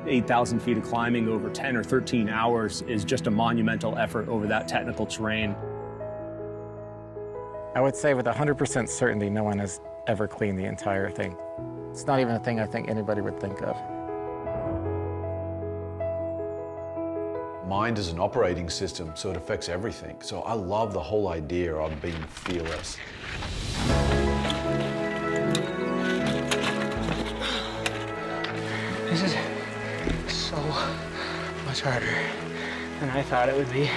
8,000 feet of climbing over 10 or 13 hours is just a monumental effort over that technical terrain. I would say with 100% certainty, no one has ever cleaned the entire thing. It's not even a thing I think anybody would think of. Mind is an operating system, so it affects everything. So I love the whole idea of being fearless. This is so much harder than I thought it would be.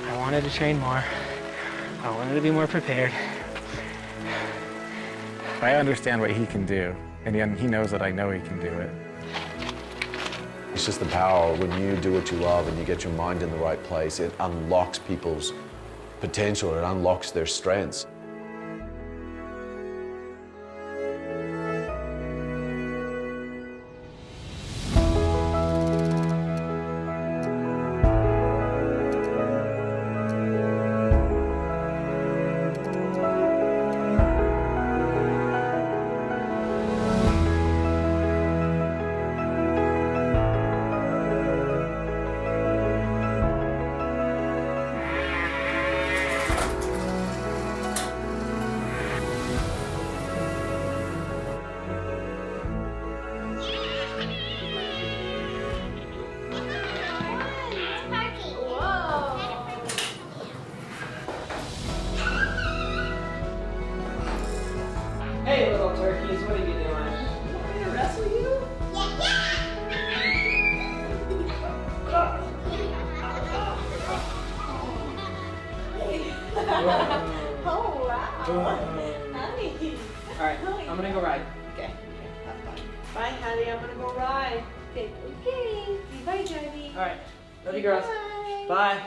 I wanted to train more. I wanted to be more prepared. I understand what he can do, and he knows that I know he can do it. It's just the power when you do what you love and you get your mind in the right place. It unlocks people's potential. It unlocks their strengths. Hey, little turkeys, what are you doing? Want me to wrestle you? Oh, wow. Honey. All right, I'm gonna go ride. Okay. Bye, honey. I'm gonna go ride. Okay. Okay. Bye, Daddy. All right, love you girls. Bye. Bye.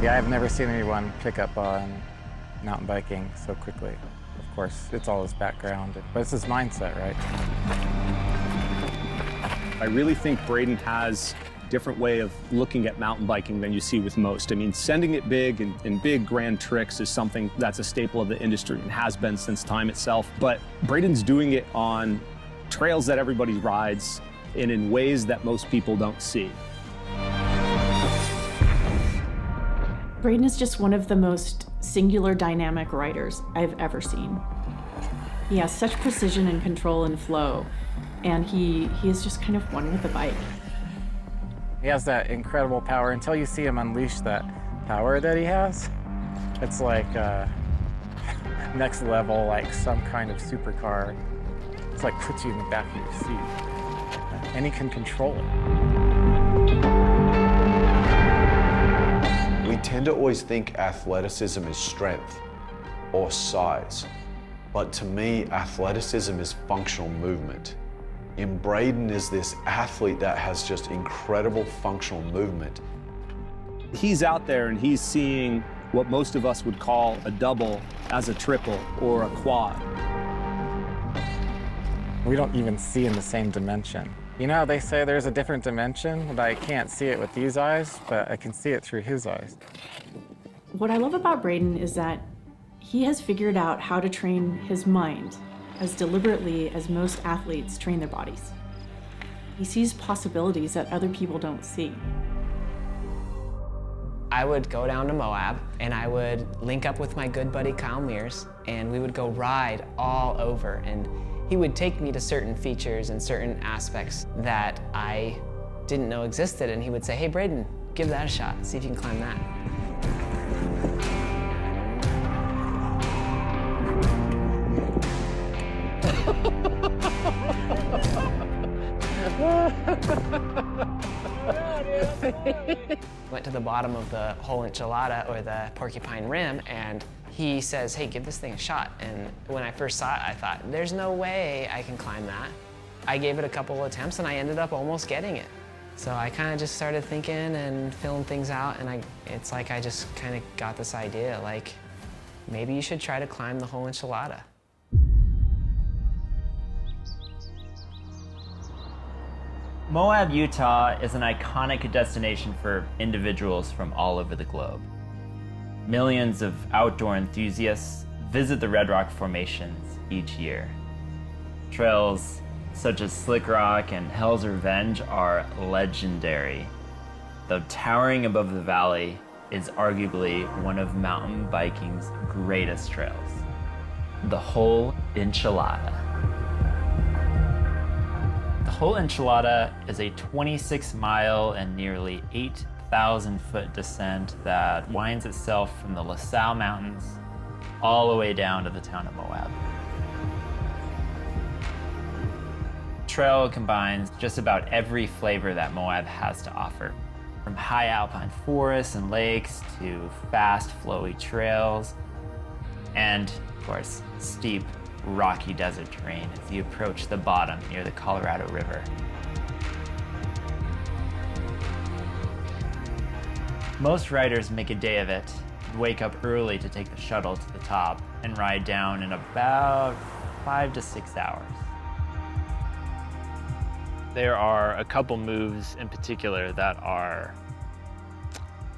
Yeah, I've never seen anyone pick up on mountain biking so quickly. Of course, it's all his background, but it's his mindset, right? I really think Braydon has a different way of looking at mountain biking than you see with most. I mean, sending it big and big grand tricks is something that's a staple of the industry and has been since time itself. But Braydon's doing it on trails that everybody rides and in ways that most people don't see. Braydon is just one of the most singular dynamic riders I've ever seen. He has such precision and control and flow, and he is just kind of one with the bike. He has that incredible power. Until you see him unleash that power that he has, it's like next level, like some kind of supercar. It's like puts you in the back of your seat. And he can control it. We tend to always think athleticism is strength or size, but to me, athleticism is functional movement. And Braydon is this athlete that has just incredible functional movement. He's out there and he's seeing what most of us would call a double as a triple or a quad. We don't even see in the same dimension. You know how they say there's a different dimension, but I can't see it with these eyes, but I can see it through his eyes. What I love about Braydon is that he has figured out how to train his mind as deliberately as most athletes train their bodies. He sees possibilities that other people don't see. I would go down to Moab and I would link up with my good buddy Kyle Mears and we would go ride all over, and he would take me to certain features and certain aspects that I didn't know existed, and he would say, hey Braydon, give that a shot, see if you can climb that. Went to the bottom of the Whole Enchilada, or the Porcupine Rim, and he says, hey, give this thing a shot. And when I first saw it, I thought, there's no way I can climb that. I gave it a couple attempts and I ended up almost getting it. So I kind of just started thinking and filling things out, and it's like I just kind of got this idea, like, maybe you should try to climb the Whole Enchilada. Moab, Utah is an iconic destination for individuals from all over the globe. Millions of outdoor enthusiasts visit the Red Rock formations each year. Trails such as Slick Rock and Hell's Revenge are legendary, though towering above the valley is arguably one of mountain biking's greatest trails, the Whole Enchilada. The Whole Enchilada is a 26-mile and nearly 8,000-foot descent that winds itself from the La Salle Mountains all the way down to the town of Moab. The trail combines just about every flavor that Moab has to offer, from high alpine forests and lakes to fast, flowy trails, and, of course, steep, rocky desert terrain as you approach the bottom near the Colorado River. Most riders make a day of it, wake up early to take the shuttle to the top, and ride down in about 5 to 6 hours. There are a couple moves in particular that are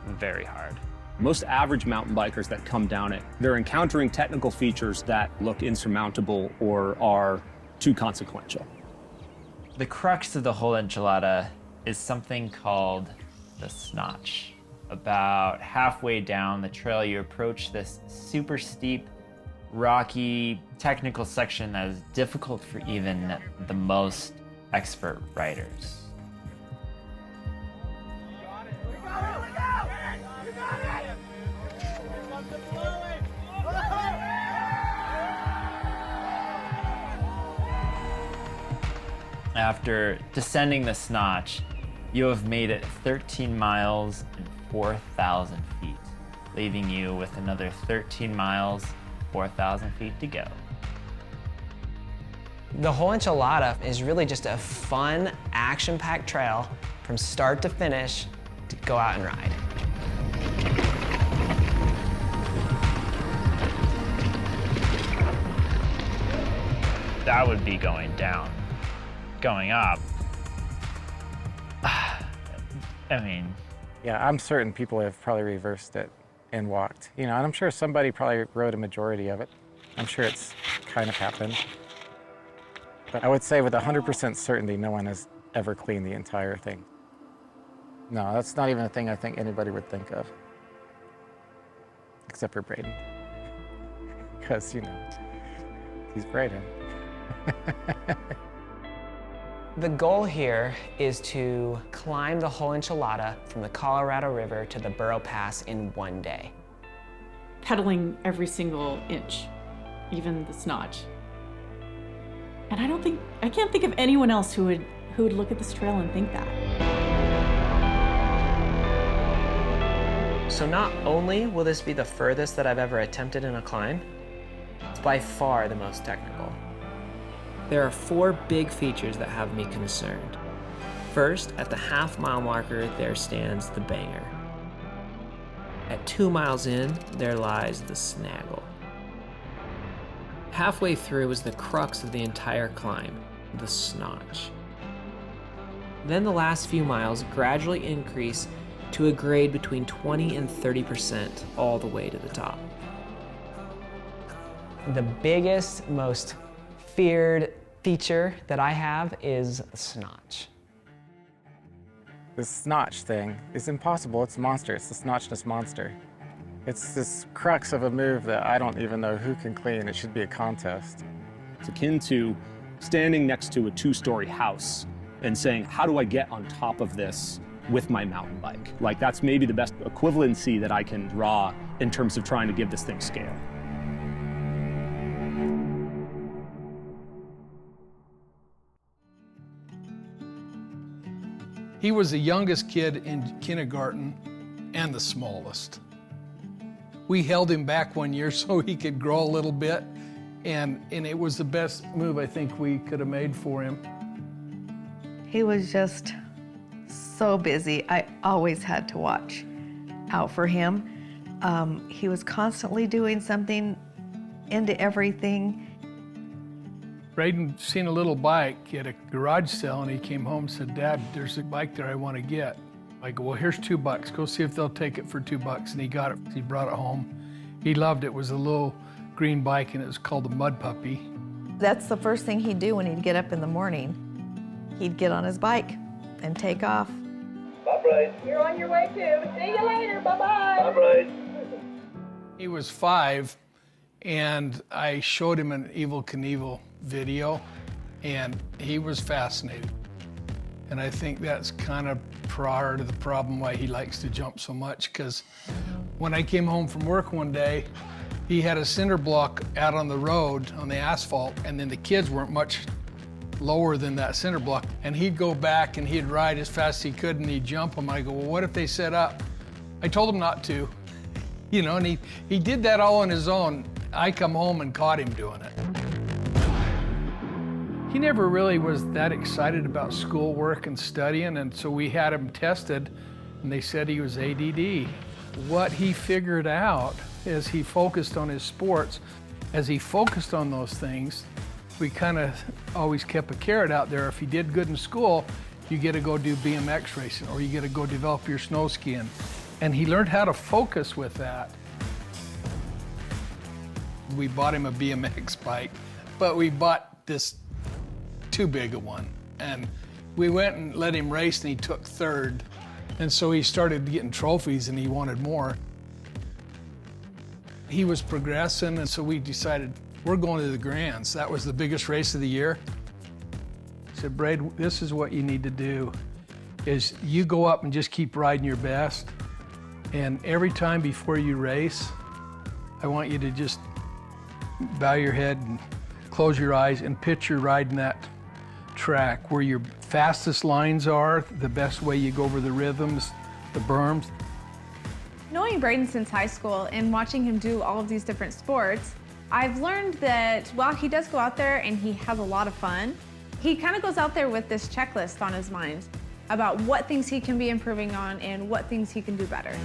very hard. Most average mountain bikers that come down it, they're encountering technical features that look insurmountable or are too consequential. The crux of the Whole Enchilada is something called the snotch. About halfway down the trail, you approach this super steep, rocky, technical section that is difficult for even the most expert riders. After descending the snotch, you have made it 13 miles and 4,000 feet, leaving you with another 13 miles, 4,000 feet to go. The Whole Enchilada is really just a fun, action-packed trail from start to finish to go out and ride. That would be going down. Going up, I mean... Yeah, I'm certain people have probably reversed it and walked. You know, and I'm sure somebody probably rode a majority of it. I'm sure it's kind of happened. But I would say with 100% certainty, no one has ever cleaned the entire thing. No, that's not even a thing I think anybody would think of. Except for Braydon. Because, you know, he's Braydon. The goal here is to climb the Whole Enchilada from the Colorado River to the Burro Pass in one day. Pedaling every single inch, even the snotch. And I can't think of anyone else who would look at this trail and think that. So not only will this be the furthest that I've ever attempted in a climb, it's by far the most technical. There are 4 big features that have me concerned. First, at the half-mile marker, there stands the banger. At 2 miles in, there lies the snaggle. Halfway through is the crux of the entire climb, the snotch. Then the last few miles gradually increase to a grade between 20 and 30% all the way to the top. The biggest, most feared feature that I have is the snotch. This snotch thing is impossible. It's a monster. It's the snotchness monster. It's this crux of a move that I don't even know who can clean. It should be a contest. It's akin to standing next to a 2-story house and saying, how do I get on top of this with my mountain bike? Like, that's maybe the best equivalency that I can draw in terms of trying to give this thing scale. He was the youngest kid in kindergarten and the smallest. We held him back one year so he could grow a little bit, and it was the best move I think we could have made for him. He was just so busy. I always had to watch out for him. He was constantly doing something, into everything. Braydon seen a little bike at a garage sale, and he came home and said, "Dad, there's a bike there I want to get." I go, "Well, here's $2. Go see if they'll take it for $2." And he got it. He brought it home. He loved it. It was a little green bike, and it was called the Mud Puppy. That's the first thing he'd do when he'd get up in the morning. He'd get on his bike and take off. Bye, Braid. You're on your way too. See you later. Bye-bye. Bye, Braid. He was 5, and I showed him an Evel Knievel video, and he was fascinated. And I think that's kind of part of the problem why he likes to jump so much, because when I came home from work one day, he had a cinder block out on the road, on the asphalt, and then the kids weren't much lower than that cinder block. And he'd go back and he'd ride as fast as he could, and he'd jump them. I go, "Well, what if they set up?" I told him not to, you know, and he did that all on his own. I come home and caught him doing it. He never really was that excited about schoolwork and studying, and so we had him tested, and they said he was ADD. What he figured out is he focused on his sports. As he focused on those things, we kind of always kept a carrot out there. If he did good in school, you get to go do BMX racing, or you get to go develop your snow skiing. And he learned how to focus with that. We bought him a BMX bike, but we bought this too big a one. And we went and let him race, and he took 3rd. And so he started getting trophies, and he wanted more. He was progressing, and so we decided we're going to the Grands. That was the biggest race of the year. I said, "Braid, this is what you need to do, is you go up and just keep riding your best. And every time before you race, I want you to just bow your head and close your eyes and picture riding that track where your fastest lines are, the best way you go over the rhythms, the berms." Knowing Braydon since high school and watching him do all of these different sports, I've learned that while he does go out there and he has a lot of fun, he kind of goes out there with this checklist on his mind about what things he can be improving on and what things he can do better.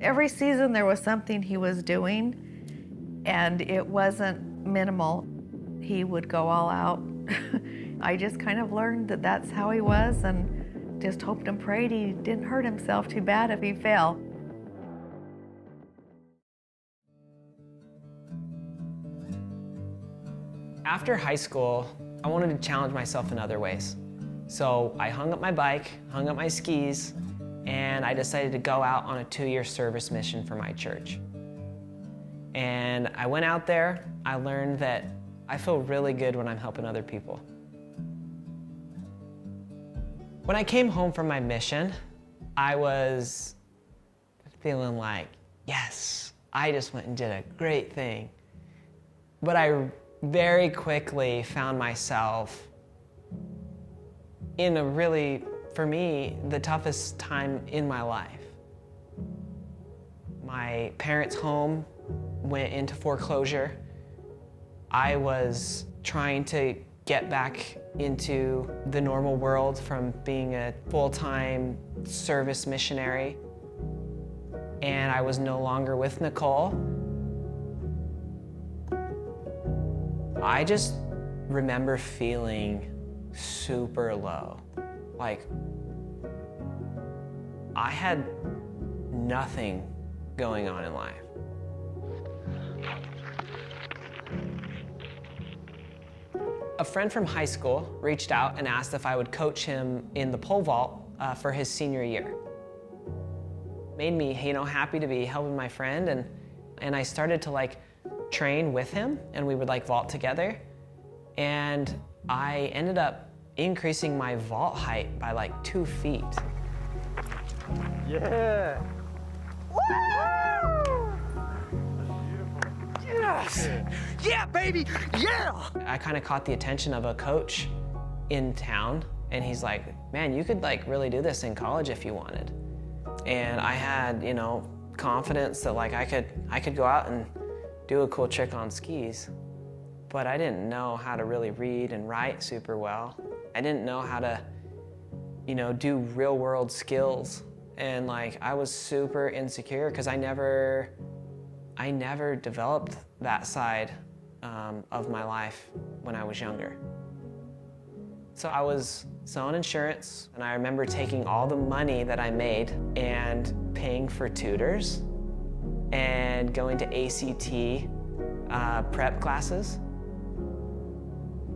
Every season there was something he was doing, and it wasn't minimal. He would go all out. I just kind of learned that that's how he was, and just hoped and prayed he didn't hurt himself too bad if he fell. After high school, I wanted to challenge myself in other ways. So I hung up my bike, hung up my skis, and I decided to go out on a 2-year service mission for my church. And I went out there, I learned that I feel really good when I'm helping other people. When I came home from my mission, I was feeling like, yes, I just went and did a great thing. But I very quickly found myself in a really, for me, the toughest time in my life. My parents' home went into foreclosure. I was trying to get back into the normal world from being a full-time service missionary. And I was no longer with Nicole. I just remember feeling super low. Like, I had nothing going on in life. A friend from high school reached out and asked if I would coach him in the pole vault for his senior year. Made me, happy to be helping my friend, and I started to train with him, and we would vault together. And I ended up increasing my vault height by 2 feet. Yeah. Yes! Yeah, baby! Yeah! I kind of caught the attention of a coach in town, and he's like, "Man, you could really do this in college if you wanted." And I had, confidence that I could go out and do a cool trick on skis. but I didn't know how to really read and write super well. I didn't know how to, do real world skills. And like, I was super insecure because I never developed that side of my life when I was younger. So I was selling insurance, and I remember taking all the money that I made and paying for tutors and going to ACT prep classes.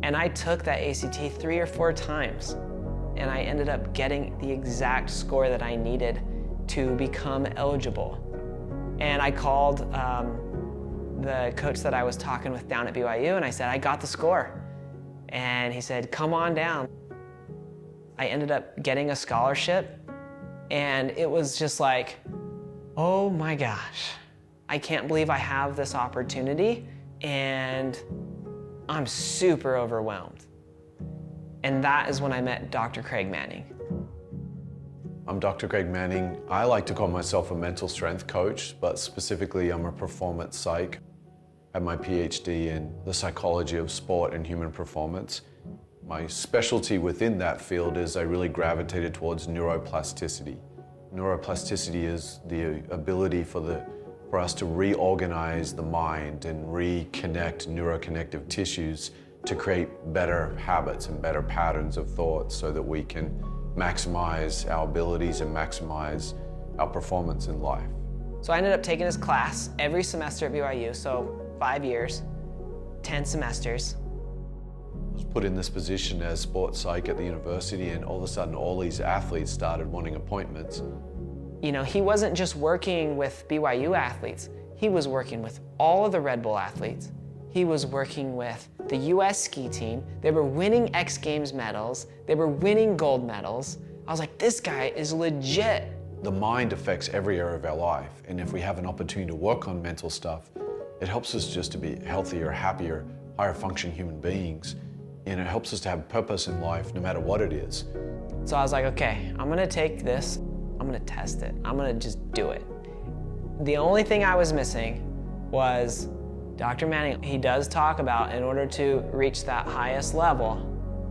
And I took that ACT 3 or 4 times, and I ended up getting the exact score that I needed to become eligible. And I called the coach that I was talking with down at BYU, and I said, I got the score. And he said, come on down. I ended up getting a scholarship, and it was just like, oh my gosh, I can't believe I have this opportunity, and I'm super overwhelmed. And that is when I met Dr. Craig Manning. I'm Dr. Craig Manning. I like to call myself a mental strength coach, but specifically I'm a performance psych. I have my PhD in the psychology of sport and human performance. My specialty within that field is I really gravitated towards neuroplasticity. Neuroplasticity is the ability for us to reorganize the mind and reconnect neuroconnective tissues to create better habits and better patterns of thought so that we can maximize our abilities and maximize our performance in life. So I ended up taking this class every semester at BYU, so 5 years, 10 semesters. I was put in this position as sports psych at the university, and all of a sudden all these athletes started wanting appointments. He wasn't just working with BYU athletes, he was working with all of the Red Bull athletes. He was working with the US ski team. They were winning X Games medals. They were winning gold medals. I was like, this guy is legit. The mind affects every area of our life, and if we have an opportunity to work on mental stuff, it helps us just to be healthier, happier, higher function human beings, and it helps us to have purpose in life no matter what it is. So I was like, okay, I'm gonna take this, I'm gonna test it, I'm gonna just do it. The only thing I was missing was Dr. Manning. He does talk about, in order to reach that highest level,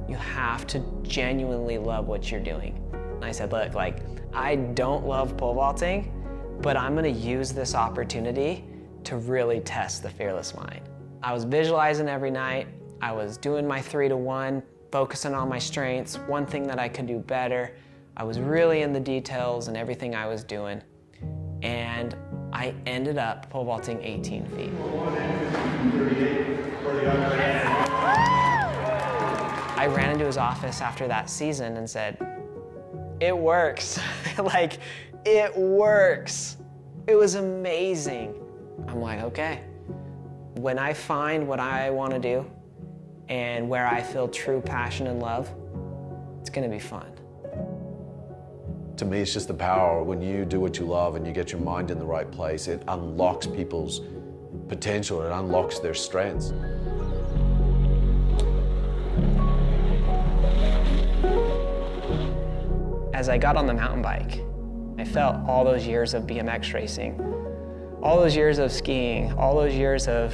you have to genuinely love what you're doing. And I said, look, I don't love pole vaulting, but I'm gonna use this opportunity to really test the fearless mind. I was visualizing every night. I was doing my 3-to-1, focusing on my strengths, one thing that I could do better. I was really in the details and everything I was doing. And I ended up pole vaulting 18 feet. I ran into his office after that season and said, it works. It works. It was amazing. I'm like, okay. When I find what I want to do and where I feel true passion and love, it's gonna be fun. To me, it's just the power. When you do what you love and you get your mind in the right place, it unlocks people's potential, it unlocks their strengths. As I got on the mountain bike, I felt all those years of BMX racing, all those years of skiing, all those years of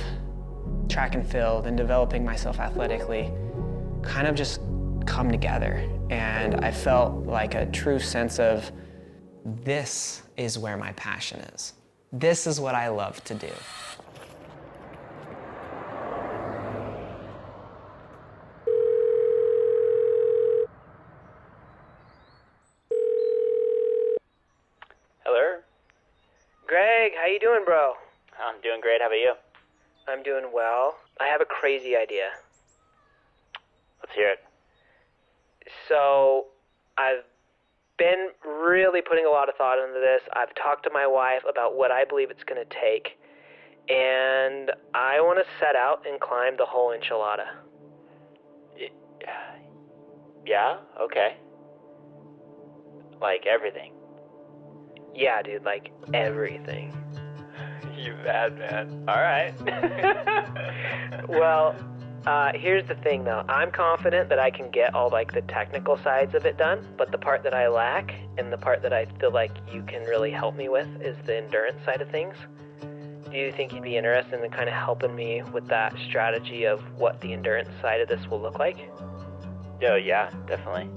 track and field and developing myself athletically kind of just come together. And I felt like a true sense of, this is where my passion is. This is what I love to do. Hello? Greg, how you doing, bro? I'm doing great. How about you? I'm doing well. I have a crazy idea. Let's hear it. So, I've been really putting a lot of thought into this. I've talked to my wife about what I believe it's going to take, and I want to set out and climb the Whole Enchilada. Yeah? Okay. Like everything? Yeah, dude, like everything. You bad man. All right. Well, here's the thing though. I'm confident that I can get all the technical sides of it done, but the part that I lack and the part that I feel like you can really help me with is the endurance side of things. Do you think you'd be interested in kind of helping me with that strategy of what the endurance side of this will look like? Oh, yeah, definitely.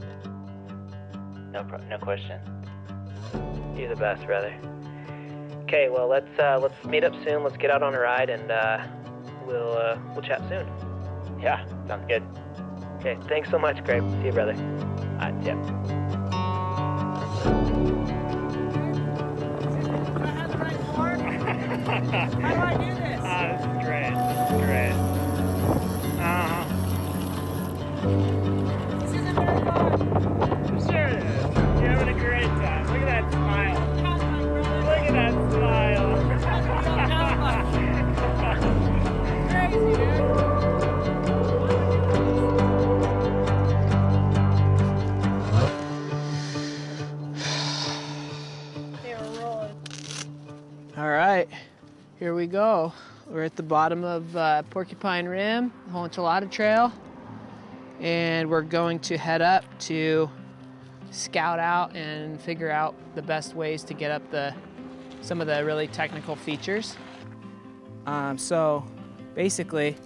No question. You're the best, brother. Okay, well, let's meet up soon. Let's get out on a ride, and we'll chat soon. Yeah, sounds good. Okay, thanks so much, Greg. See you, brother. Yeah. How do I do this? This is great. This is great. This isn't very fun. Sure it is. You're having a great time. Look at that smile. Look at that smile. Crazy, dude. All right, here we go. We're at the bottom of Porcupine Rim, the Whole Enchilada Trail, and we're going to head up to scout out and figure out the best ways to get up some of the really technical features. So basically,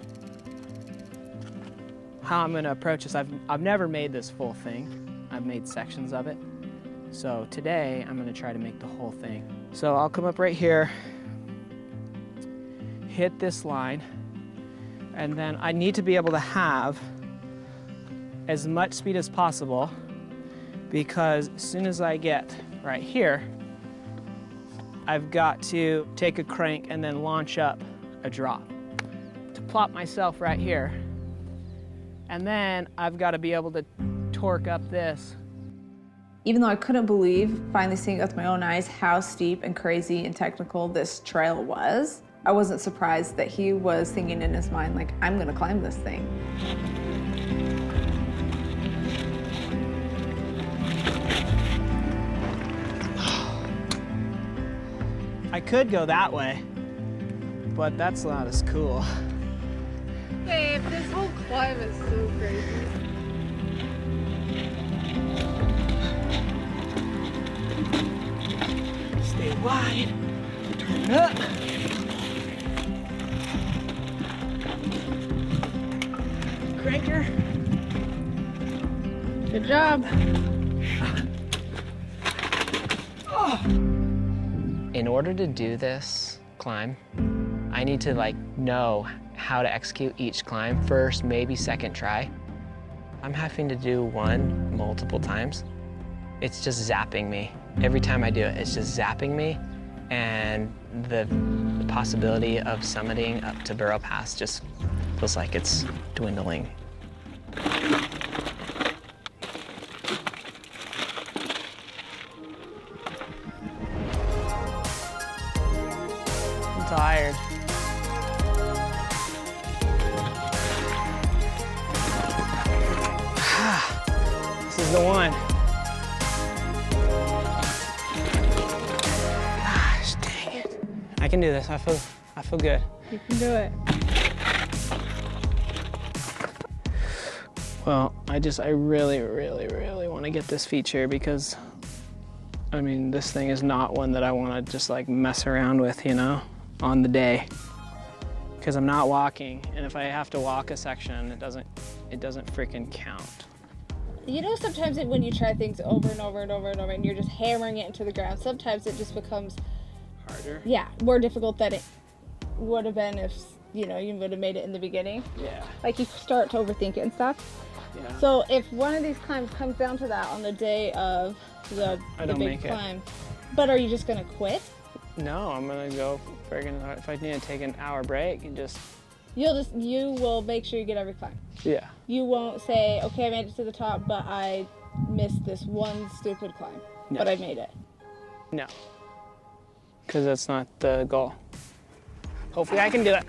how I'm gonna approach this, I've never made this full thing. I've made sections of it. So today, I'm gonna try to make the whole thing. So I'll come up right here, hit this line, and then I need to be able to have as much speed as possible, because as soon as I get right here, I've got to take a crank and then launch up a drop to plop myself right here. And then I've got to be able to torque up this. Even though I couldn't believe, finally seeing it with my own eyes, how steep and crazy and technical this trail was, I wasn't surprised that he was thinking in his mind, like, I'm gonna climb this thing. I could go that way, but that's not as cool. Babe, this whole climb is so crazy. Stay wide, turn it up. Cranker. Good job. In order to do this climb, I need to know how to execute each climb first, maybe second try. I'm having to do one multiple times. It's just zapping me. Every time I do it, it's just zapping me, and the possibility of summiting up to Barrow Pass just feels like it's dwindling. I'm tired. This is the one. Gosh, dang it. I can do this. I feel good. You can do it. Well, I really, really, really want to get this feature because, I mean, this thing is not one that I want to just mess around with, on the day. Because I'm not walking, and if I have to walk a section, it doesn't freaking count. You know, sometimes when you try things over and over and over and over and you're just hammering it into the ground, sometimes it just becomes harder. Yeah, more difficult than it would have been if, you would have made it in the beginning. Yeah. You start to overthink it and stuff. Yeah. So if one of these climbs comes down to that on the day of the big climb, but are you just gonna quit? No, I'm gonna go friggin', if I need to take an hour break and just... You will make sure you get every climb. Yeah. You won't say, okay, I made it to the top, but I missed this one stupid climb, No. but I made it. No. Because that's not the goal. Hopefully I can do it.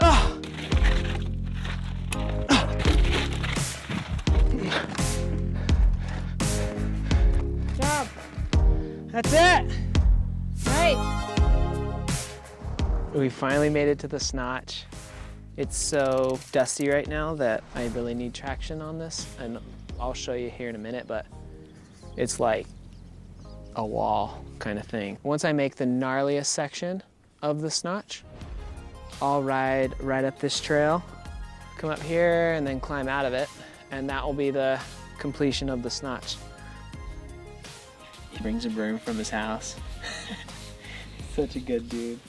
Oh. Good job. That's it. Right. We finally made it to the snotch. It's so dusty right now that I really need traction on this, and I'll show you here in a minute, but it's a wall kind of thing. Once I make the gnarliest section of the snotch, I'll ride right up this trail, come up here and then climb out of it, and that will be the completion of the snotch. He brings a broom from his house. Such a good dude.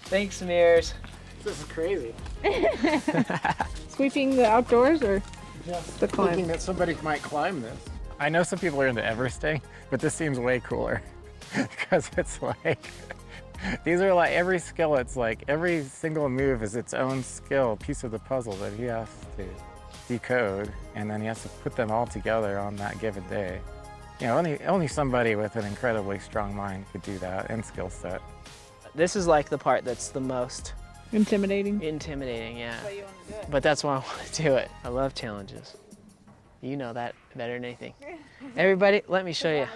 Thanks, Mears. This is crazy. Sweeping the outdoors or Just the climb? thinking that somebody might climb this. I know some people are into Everesting, but this seems way cooler because it's like, these are like every skill, it's like every single move is its own skill, piece of the puzzle that he has to decode, and then he has to put them all together on that given day. You know, only somebody with an incredibly strong mind could do that and skill set. This is like the part that's the most intimidating. Intimidating, yeah. That's why you want to do it. But that's why I want to do it. I love challenges. You know that better than anything. Everybody, let me show you.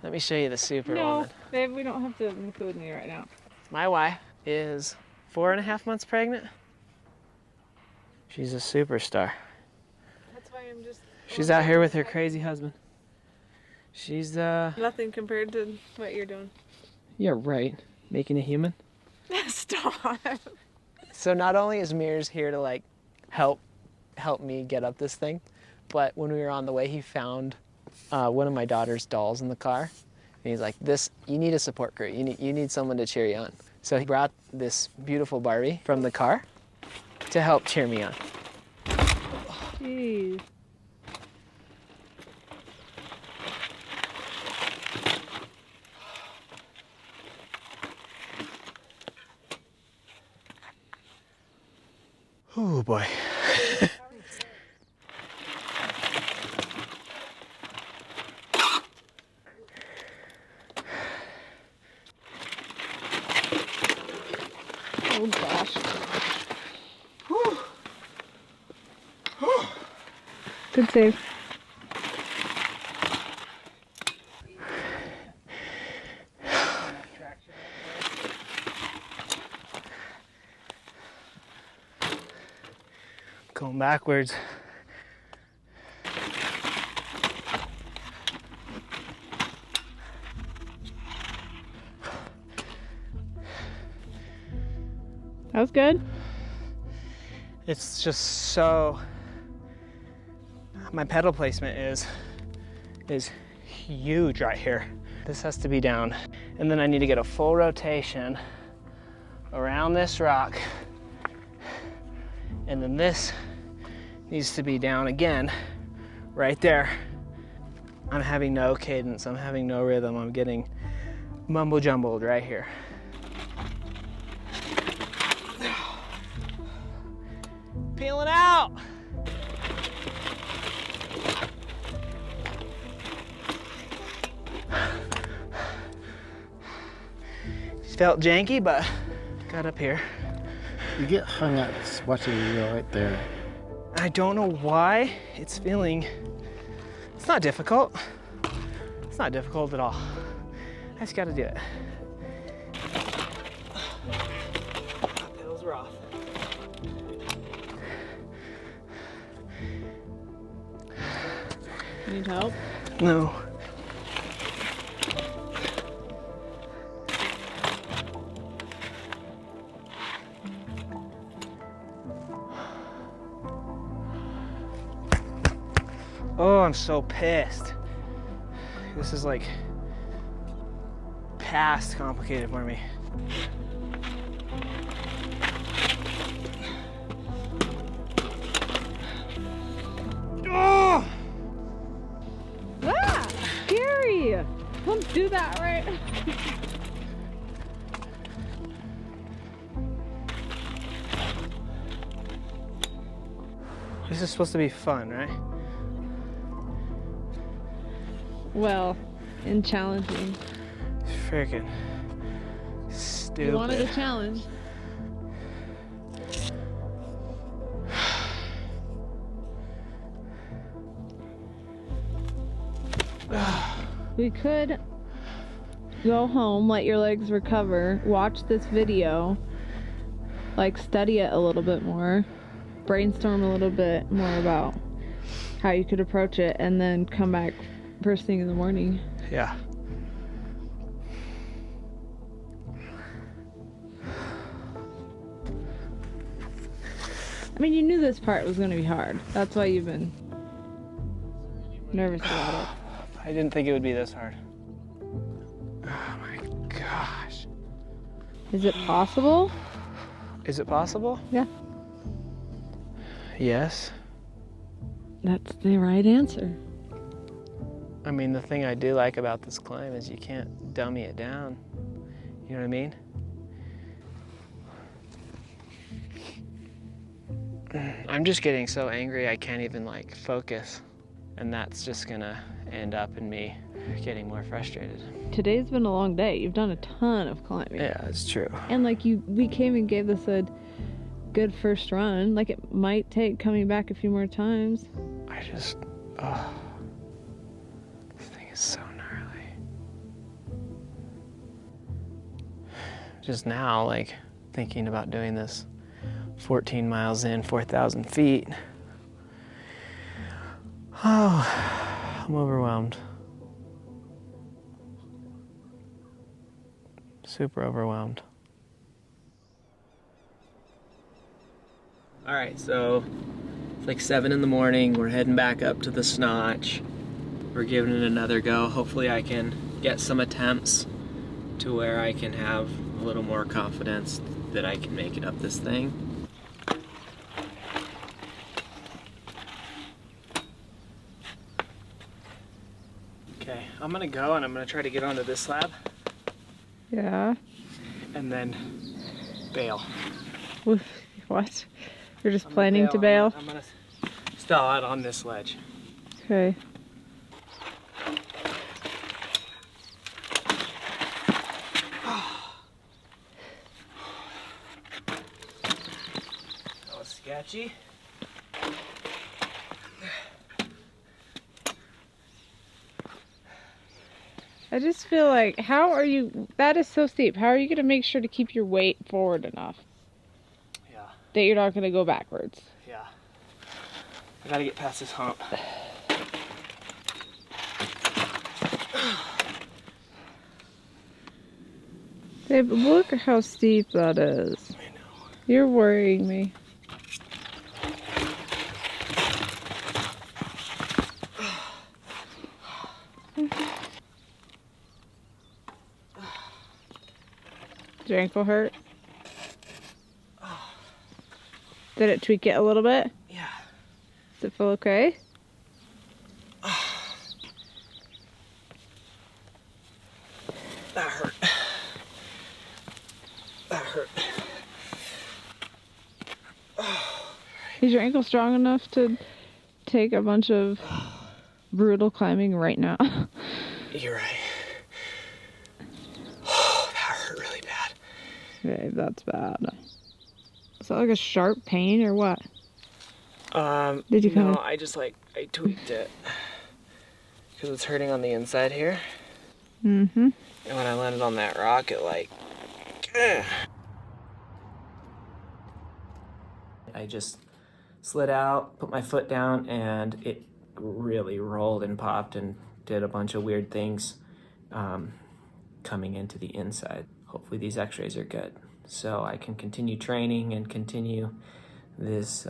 Let me show you the Superwoman. No, babe, we don't have to include me right now. My wife is 4.5 months pregnant. She's a superstar. That's why I'm just... She's out here with her crazy husband. She's, Nothing compared to what you're doing. Yeah, right. Making a human. Stop. So not only is Mears here to like help me get up this thing, but when we were on the way, he found one of my daughter's dolls in the car. And he's like, you need a support crew. You need someone to cheer you on. So he brought this beautiful Barbie from the car to help cheer me on. Jeez. Oh boy. Oh gosh. Good save. Going backwards. That was good. It's just so, my pedal placement is huge right here. This has to be down. And then I need to get a full rotation around this rock. And then this needs to be down again, right there. I'm having no cadence, I'm having no rhythm, I'm getting mumble jumbled right here. Peeling out! Felt janky, but got up here. You get hung up watching you right there. I don't know why it's feeling, it's not difficult. It's not difficult at all. I just gotta do it. Pedals rough. Need help? No. Oh, I'm so pissed. This is like past complicated for me. Oh! Ah! Scary! Don't do that, right? This is supposed to be fun, right? Well, and challenging. Freaking stupid. You wanted a challenge. We could go home, let your legs recover, watch this video, like study it a little bit more, brainstorm a little bit more about how you could approach it, and then come back first thing in the morning. Yeah. I mean, you knew this part was going to be hard. That's why you've been nervous about it. I didn't think it would be this hard. Oh my gosh. Is it possible? Is it possible? Yeah. Yes. That's the right answer. I mean, the thing I do like about this climb is you can't dummy it down. You know what I mean? I'm just getting so angry I can't even like focus. And that's just gonna end up in me getting more frustrated. Today's been a long day. You've done a ton of climbing. Yeah, it's true. And like we came and gave this a good first run. Like it might take coming back a few more times. I just, oh, this thing is so gnarly. Just now, like thinking about doing this 14 miles in, 4,000 feet. Oh, I'm overwhelmed. Super overwhelmed. All right, so it's like 7 in the morning. We're heading back up to the Snotch. We're giving it another go. Hopefully I can get some attempts to where I can have a little more confidence that I can make it up this thing. Okay, I'm gonna go and I'm gonna try to get onto this slab. Yeah. And then bail. What? You're just planning to bail? I'm gonna stall out on this ledge. Okay. That was sketchy. I just feel like, how are you, that is so steep. How are you going to make sure to keep your weight forward enough? Yeah. That you're not going to go backwards? Yeah. I gotta get past this hump. Babe, look at how steep that is. I know. You're worrying me. Did your ankle hurt? Did it tweak it a little bit? Yeah. Does it feel okay? That hurt. That hurt. Is your ankle strong enough to take a bunch of brutal climbing right now? You're right. Oh, that hurt really bad. Babe, that's bad. Is that like a sharp pain or what? Did you kind No, I just like, I tweaked it. Because it's hurting on the inside here. Mm-hmm. And when I landed on that rock, it like, I just slid out, put my foot down, and it really rolled and popped and did a bunch of weird things coming into the inside. Hopefully these x-rays are good, so I can continue training and continue this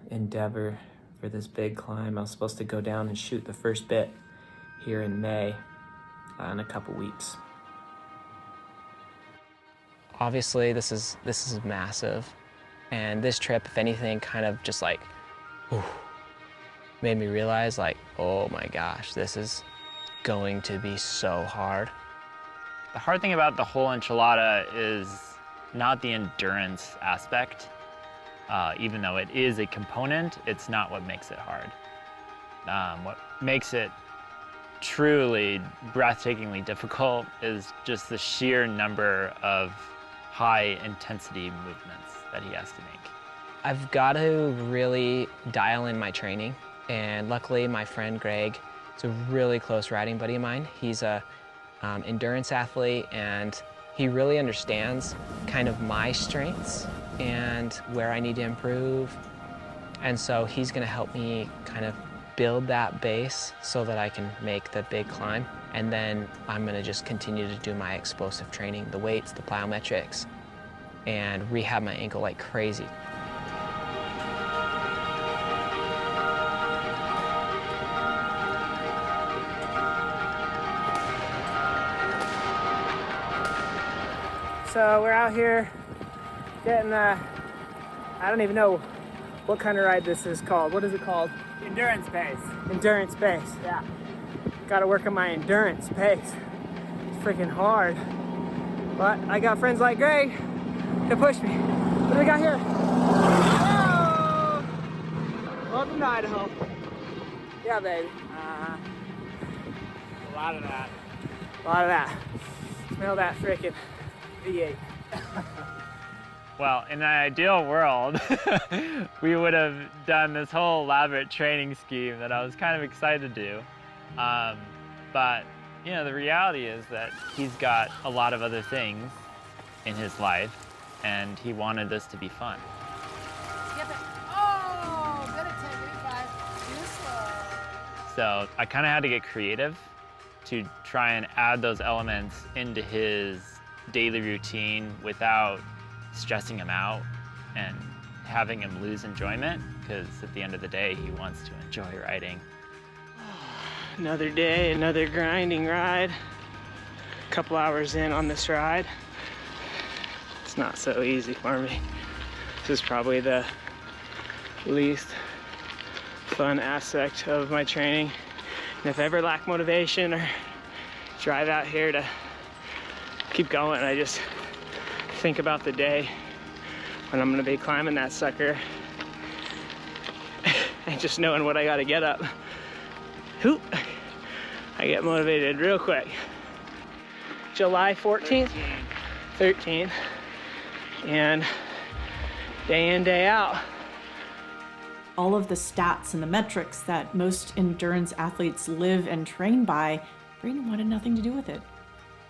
endeavor for this big climb. I was supposed to go down and shoot the first bit here in May in a couple weeks. Obviously this is massive, and this trip, if anything, kind of just like made me realize, like, oh my gosh, this is going to be so hard. The hard thing about the Whole Enchilada is not the endurance aspect. Even though it is a component, it's not what makes it hard. What makes it truly breathtakingly difficult is just the sheer number of high intensity movements that he has to make. I've got to really dial in my training, and luckily my friend Greg is a really close riding buddy of mine. He's a endurance athlete, and he really understands kind of my strengths and where I need to improve. And so he's gonna help me kind of build that base so that I can make the big climb. And then I'm gonna just continue to do my explosive training, the weights, the plyometrics, and rehab my ankle like crazy. So we're out here getting, I don't even know what kind of ride this is called. What is it called? Endurance pace. Endurance pace. Yeah. Gotta work on my endurance pace. It's freaking hard. But I got friends like Greg to push me. What do we got here? Oh! Welcome to Idaho. Yeah, baby. A lot of that. A lot of that. Smell that frickin' V8. Well, in an ideal world, we would have done this whole elaborate training scheme that I was kind of excited to do. But, you know, the reality is that he's got a lot of other things in his life, and he wanted this to be fun. Skip it. Oh, good at 10, 85. Too slow. So I kind of had to get creative to try and add those elements into his daily routine without stressing him out and having him lose enjoyment, because at the end of the day, he wants to enjoy riding. Another day, another grinding ride. A couple hours in on this ride. It's not so easy for me. This is probably the least fun aspect of my training. And if I ever lack motivation or drive out here to keep going, I just think about the day when I'm gonna be climbing that sucker and just knowing what I gotta get up. Hoop, I get motivated real quick. July 14th, 13th, and day in, day out. All of the stats and the metrics that most endurance athletes live and train by, Braydon wanted nothing to do with it.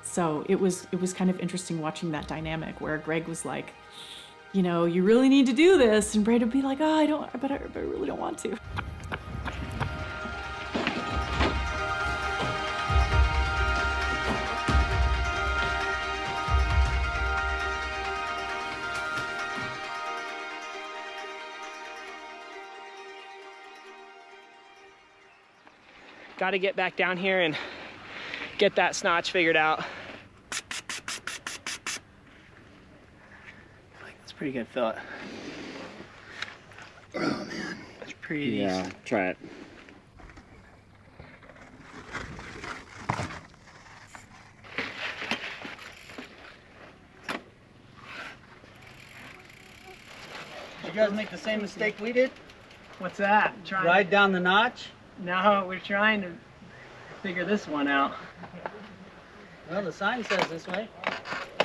So it was kind of interesting watching that dynamic where Greg was like, you know, you really need to do this, and Braydon would be like, oh, I really don't want to. Got to get back down here and get that snotch figured out. It's pretty good, Philip. Oh man, it's pretty. Yeah, try it. Did you guys make the same mistake we did? What's that? Ride down the notch? No, we're trying to figure this one out. Well, the sign says this way.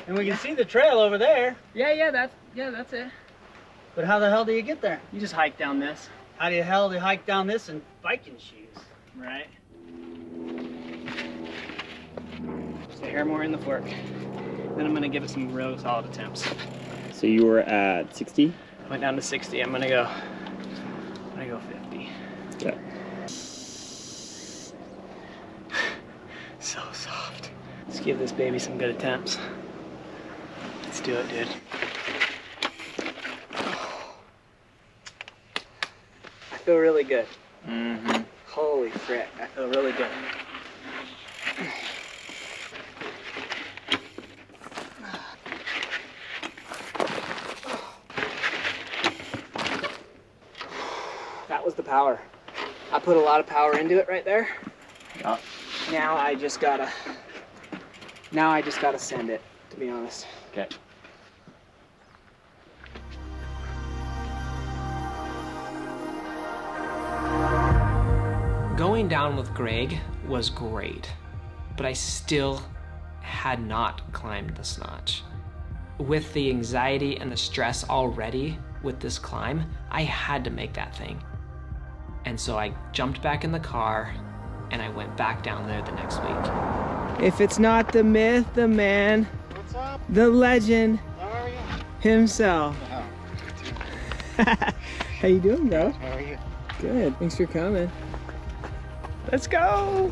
And we can see the trail over there. Yeah, that's it. But how the hell do you get there? You just hike down this. How do you hell do you hike down this in biking shoes? Right. Stay here more in the fork. Then I'm gonna give it some real solid attempts. So you were at 60? Went down to 60. I'm gonna go 50. Yeah. So soft. Let's give this baby some good attempts. Let's do it, dude. I feel really good. Mm-hmm. Holy frick, I feel really good. That was the power. I put a lot of power into it right there. Yeah. Now I just gotta send it, to be honest. Okay. Going down with Greg was great, but I still had not climbed the snotch. With the anxiety and the stress already with this climb, I had to make that thing. And so I jumped back in the car and I went back down there the next week. If it's not the myth, the man, What's up? the legend How are you? himself. How you doing, bro? How are you? Good, thanks for coming. Let's go.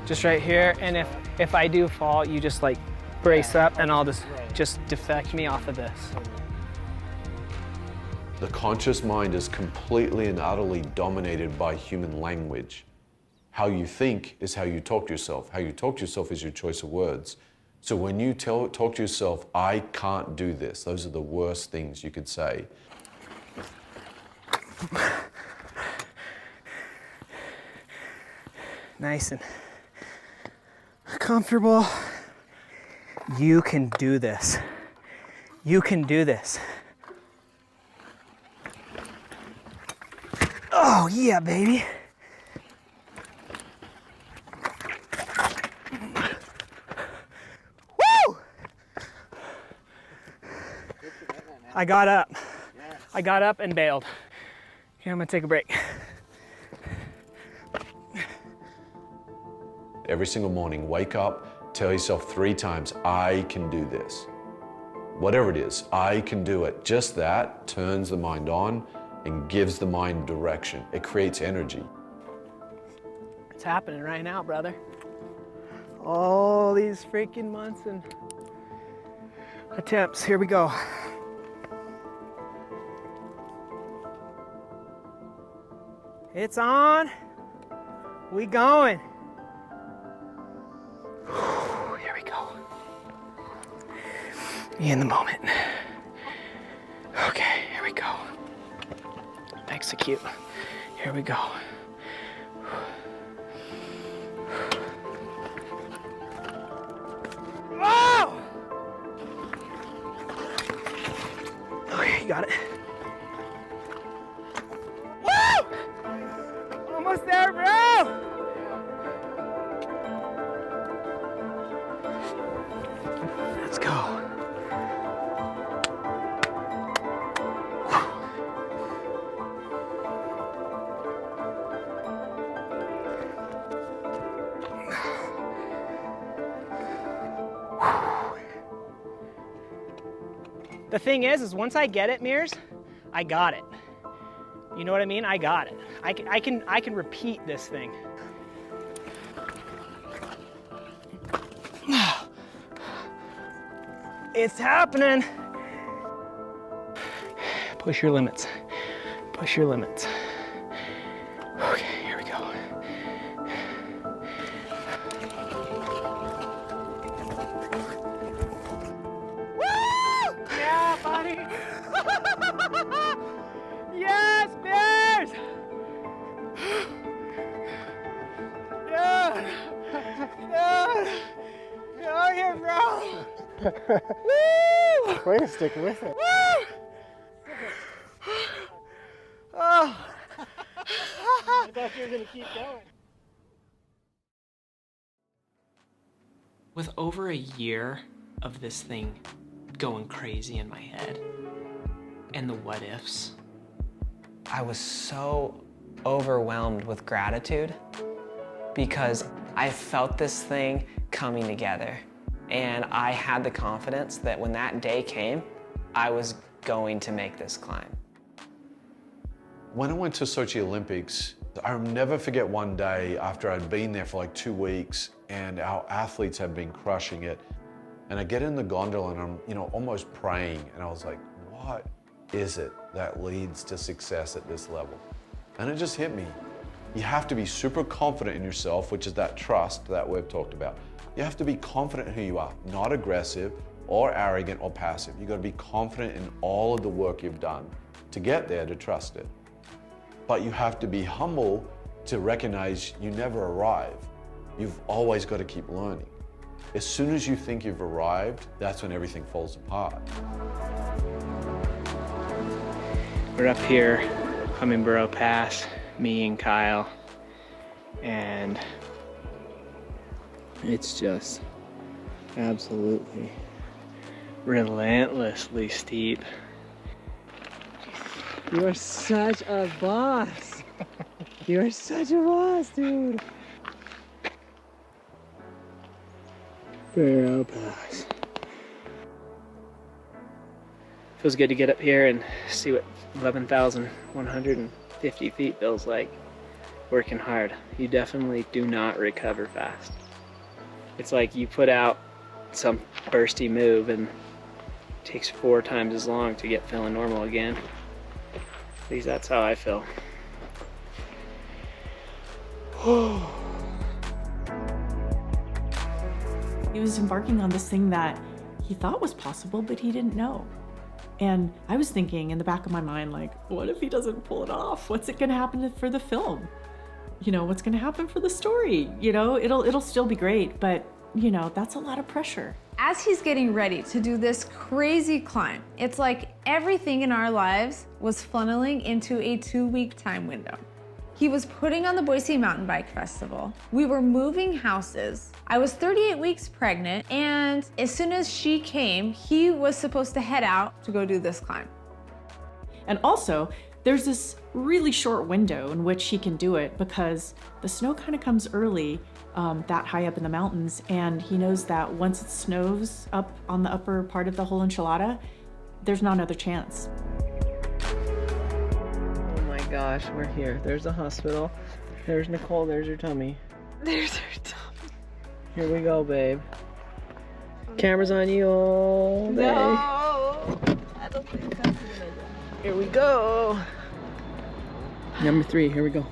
Just right here, and if I do fall, you just like brace up and I'll just defect me off of this. The conscious mind is completely and utterly dominated by human language. How you think is how you talk to yourself. How you talk to yourself is your choice of words. So when you talk to yourself, I can't do this, those are the worst things you could say. Nice and comfortable. You can do this. You can do this. Oh yeah, baby. Woo! I got up. I got up and bailed. Here, I'm gonna take a break. Every single morning, wake up, tell yourself 3 times, I can do this. Whatever it is, I can do it. Just that turns the mind on and gives the mind direction. It creates energy. It's happening right now, brother. All these freaking months and attempts. Here we go. It's on. We going. Here we go. Be in the moment. Okay, here we go. Execute. Here we go. Oh! Okay, you got it. Woo! Almost there, bro! Let's go. The thing is once I get it, Mears, I got it. You know what I mean? I got it. I can repeat this thing. It's happening. Push your limits. Push your limits. Okay, here we go. Woo! Yeah, buddy. Yes, Bears! Dude! Dude! Get out here, bro! Woo! Way to stick with it. Woo! Oh! I thought you were gonna keep going. With over a year of this thing going crazy in my head and the what ifs, I was so overwhelmed with gratitude because I felt this thing coming together. And I had the confidence that when that day came, I was going to make this climb. When I went to Sochi Olympics, I'll never forget one day after I'd been there for like 2 weeks and our athletes had been crushing it. And I get in the gondola and I'm, almost praying. And I was like, what is it that leads to success at this level? And it just hit me. You have to be super confident in yourself, which is that trust that we've talked about. You have to be confident in who you are, not aggressive or arrogant or passive. You've got to be confident in all of the work you've done to get there, to trust it. But you have to be humble to recognize you never arrive. You've always got to keep learning. As soon as you think you've arrived, that's when everything falls apart. We're up here, Hummingborough Pass, me and Kyle, and it's just absolutely relentlessly steep. You are such a boss. You are such a boss, dude. Barrow Pass. Feels good to get up here and see what 11,150 feet feels like. Working hard. You definitely do not recover fast. It's like you put out some bursty move and it takes 4 times as long to get feeling normal again. At least that's how I feel. He was embarking on this thing that he thought was possible, but he didn't know. And I was thinking in the back of my mind, like, what if he doesn't pull it off? What's it gonna happen for the film? You know, what's gonna happen for the story? You know, it'll still be great, but you know, that's a lot of pressure. As he's getting ready to do this crazy climb, it's like everything in our lives was funneling into a 2-week time window. He was putting on the Boise Mountain Bike Festival. We were moving houses. I was 38 weeks pregnant, and as soon as she came, he was supposed to head out to go do this climb. And also, there's this really short window in which he can do it because the snow kind of comes early that high up in the mountains, and he knows that once it snows up on the upper part of the Whole Enchilada, there's not another chance. Oh my gosh, we're here. There's the hospital. There's Nicole, there's her tummy. There's her tummy. Here we go, babe. Camera's on you all day. No, I don't think that's a good idea. Here we go. Number 3, here we go.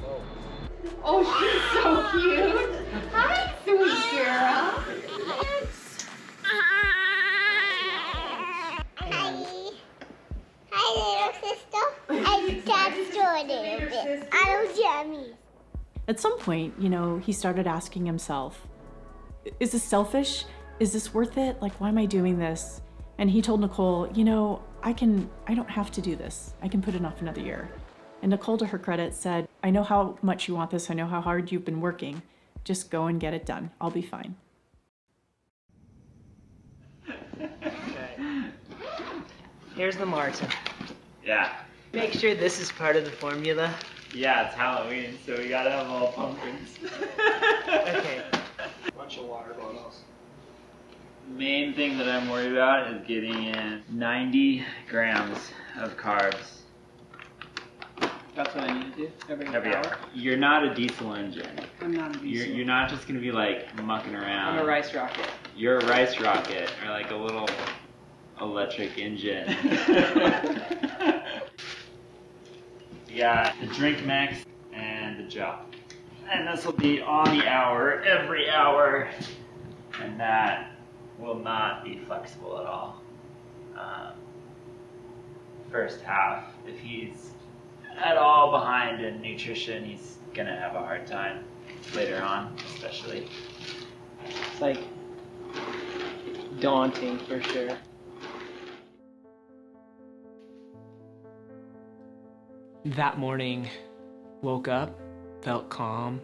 Oh, she's so cute. Hi, sweet girl. Hi, little sister. I just a little bit. I don't jammy. At some point, you know, he started asking himself, is this selfish? Is this worth it? Like, why am I doing this? And he told Nicole, you know, I don't have to do this. I can put it off another year. And Nicole, to her credit, said, I know how much you want this. I know how hard you've been working. Just go and get it done. I'll be fine. Okay. Here's the Martin. Yeah. Make sure this is part of the formula. Yeah, it's Halloween, so we gotta have all pumpkins. Okay. Bunch of water bottles. Main thing that I'm worried about is getting in 90 grams of carbs. That's what I need to do every hour. You're not a diesel engine. I'm not a diesel. You're not just gonna be like mucking around. I'm a rice rocket. You're a rice rocket, or like a little electric engine. You got the drink mix and the gel. And this will be on the hour, every hour. And that will not be flexible at all. First half, if he's at all behind in nutrition, he's gonna have a hard time later on, especially. It's like daunting for sure. That morning, woke up, felt calm,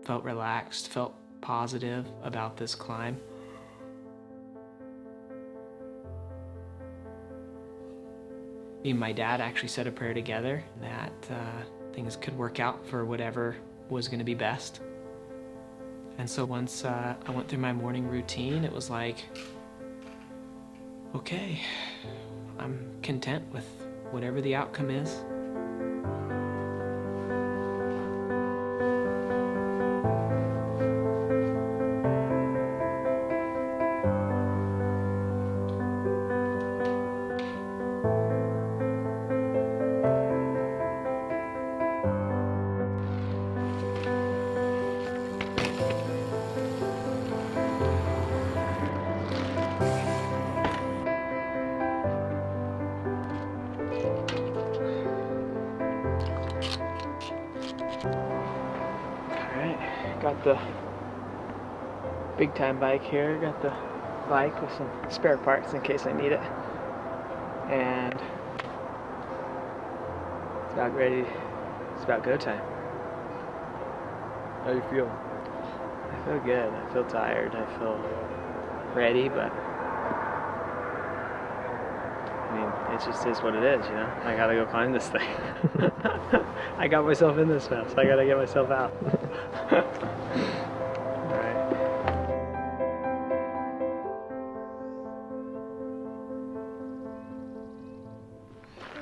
felt relaxed, felt positive about this climb. Me and my dad actually said a prayer together that things could work out for whatever was going to be best. And so once I went through my morning routine, it was like, okay, I'm content with whatever the outcome is. Got the big time bike here, got the bike with some spare parts in case I need it. And it's about ready, it's about go time. How you feel? I feel good, I feel tired, I feel ready, but I mean, it just is what it is, you know? I gotta go climb this thing. I got myself in this mess, I gotta get myself out.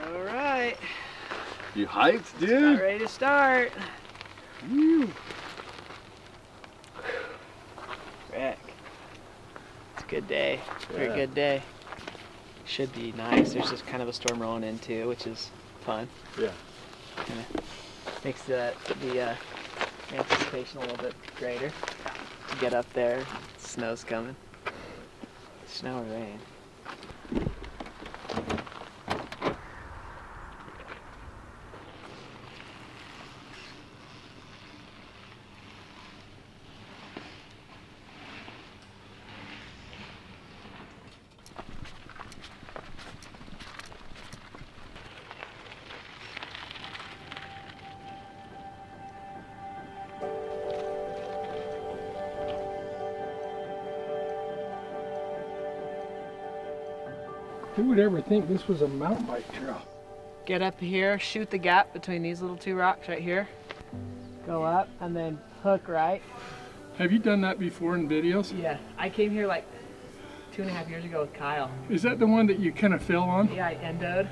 Alright. You hyped, dude? About ready to start. Woo. Rick. It's a good day. Very good day. Should be nice. There's just kind of a storm rolling in too, which is fun. Yeah. Kind of makes the anticipation a little bit greater to get up there. Snow's coming. Snow or rain. Who would ever think this was a mountain bike trail? Get up here, shoot the gap between these little two rocks right here. Go up and then hook right. Have you done that before in videos? Yeah, I came here like 2.5 years ago with Kyle. Is that the one that you kind of fell on? Yeah, I endoed.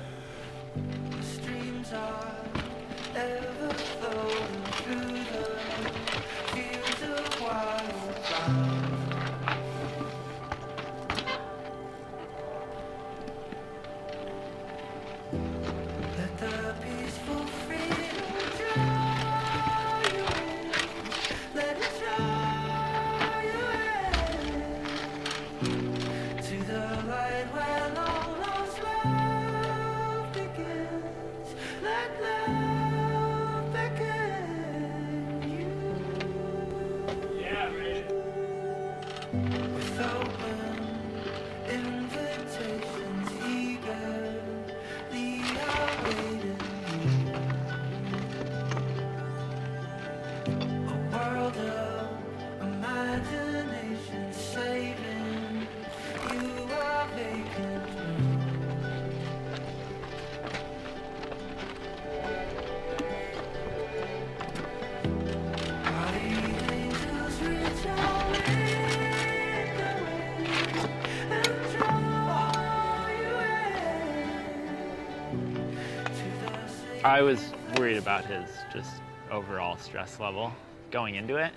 I was worried about his just overall stress level going into it.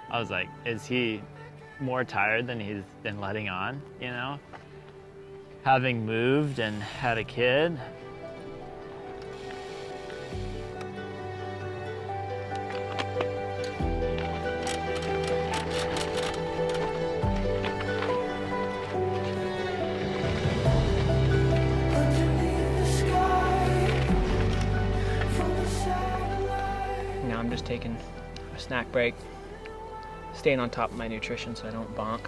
I was like, is he more tired than he's been letting on, you know? Having moved and had a kid. Now I'm just taking a snack break, staying on top of my nutrition so I don't bonk.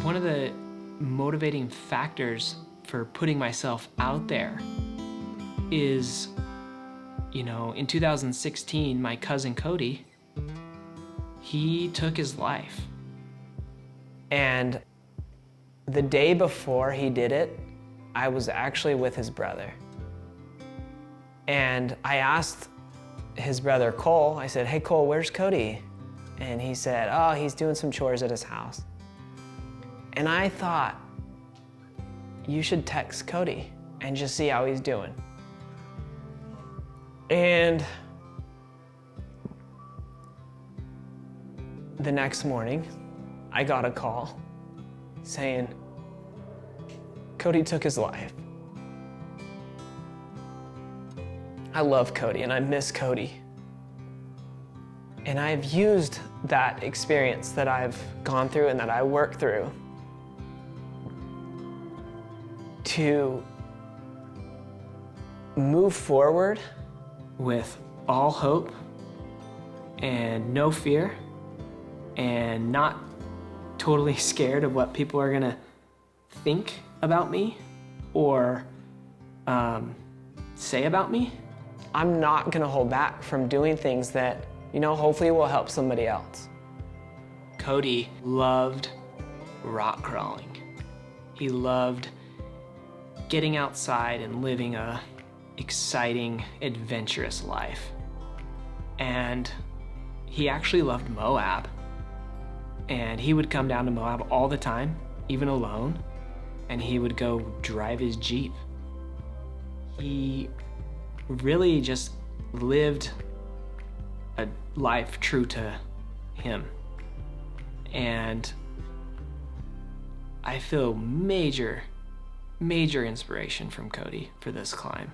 One of the motivating factors for putting myself out there is, you know, in 2016, my cousin Cody, he took his life. And the day before he did it, I was actually with his brother. And I asked his brother Cole, I said, hey Cole, where's Cody? And he said, oh, he's doing some chores at his house. And I thought, you should text Cody and just see how he's doing. And the next morning, I got a call saying, Cody took his life. I love Cody and I miss Cody. And I've used that experience that I've gone through and that I work through to move forward with all hope and no fear and not totally scared of what people are gonna think about me or say about me. I'm not gonna hold back from doing things that, you know, hopefully will help somebody else. Cody loved rock crawling. He loved getting outside and living a exciting, adventurous life. And he actually loved Moab. And he would come down to Moab all the time, even alone, and he would go drive his Jeep. He really just lived a life true to him. And I feel major, major inspiration from Cody for this climb.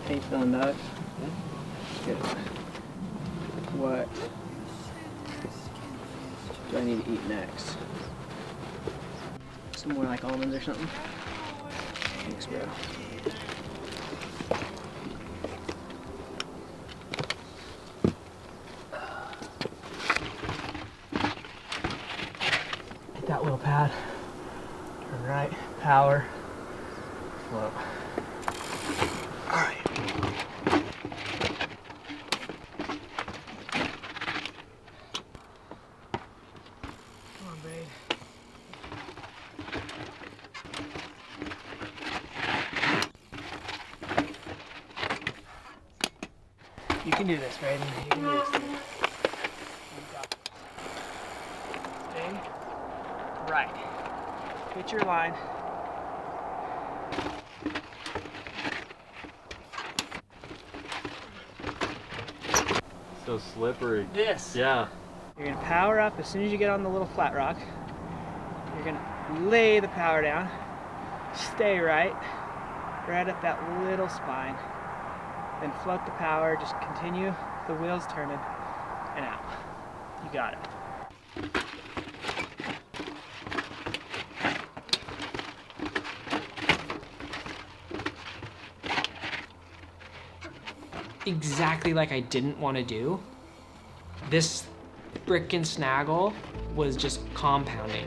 How you feeling, Doug? Good. What do I need to eat next? Some more like almonds or something? Thanks, bro. Hit that wheel pad. Turn right, power, flow. All right. Come on, babe. You can do this, Braydon. You can do this. Stay right. Hit your line. So slippery. This. Yeah. You're gonna power up as soon as you get on the little flat rock. You're gonna lay the power down. Stay right at that little spine. Then float the power, just continue the wheels turning and out. You got it. Exactly like I didn't want to do, this frickin' snaggle was just compounding.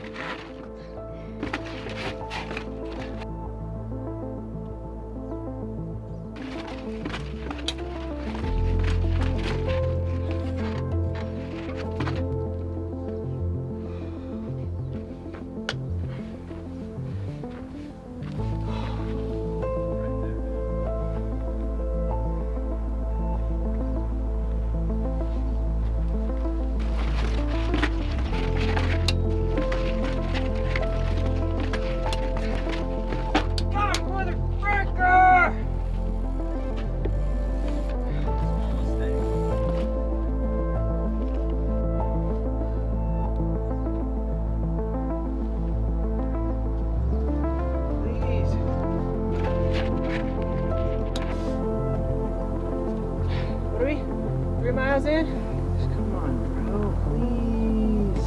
In? Just come on, bro, please.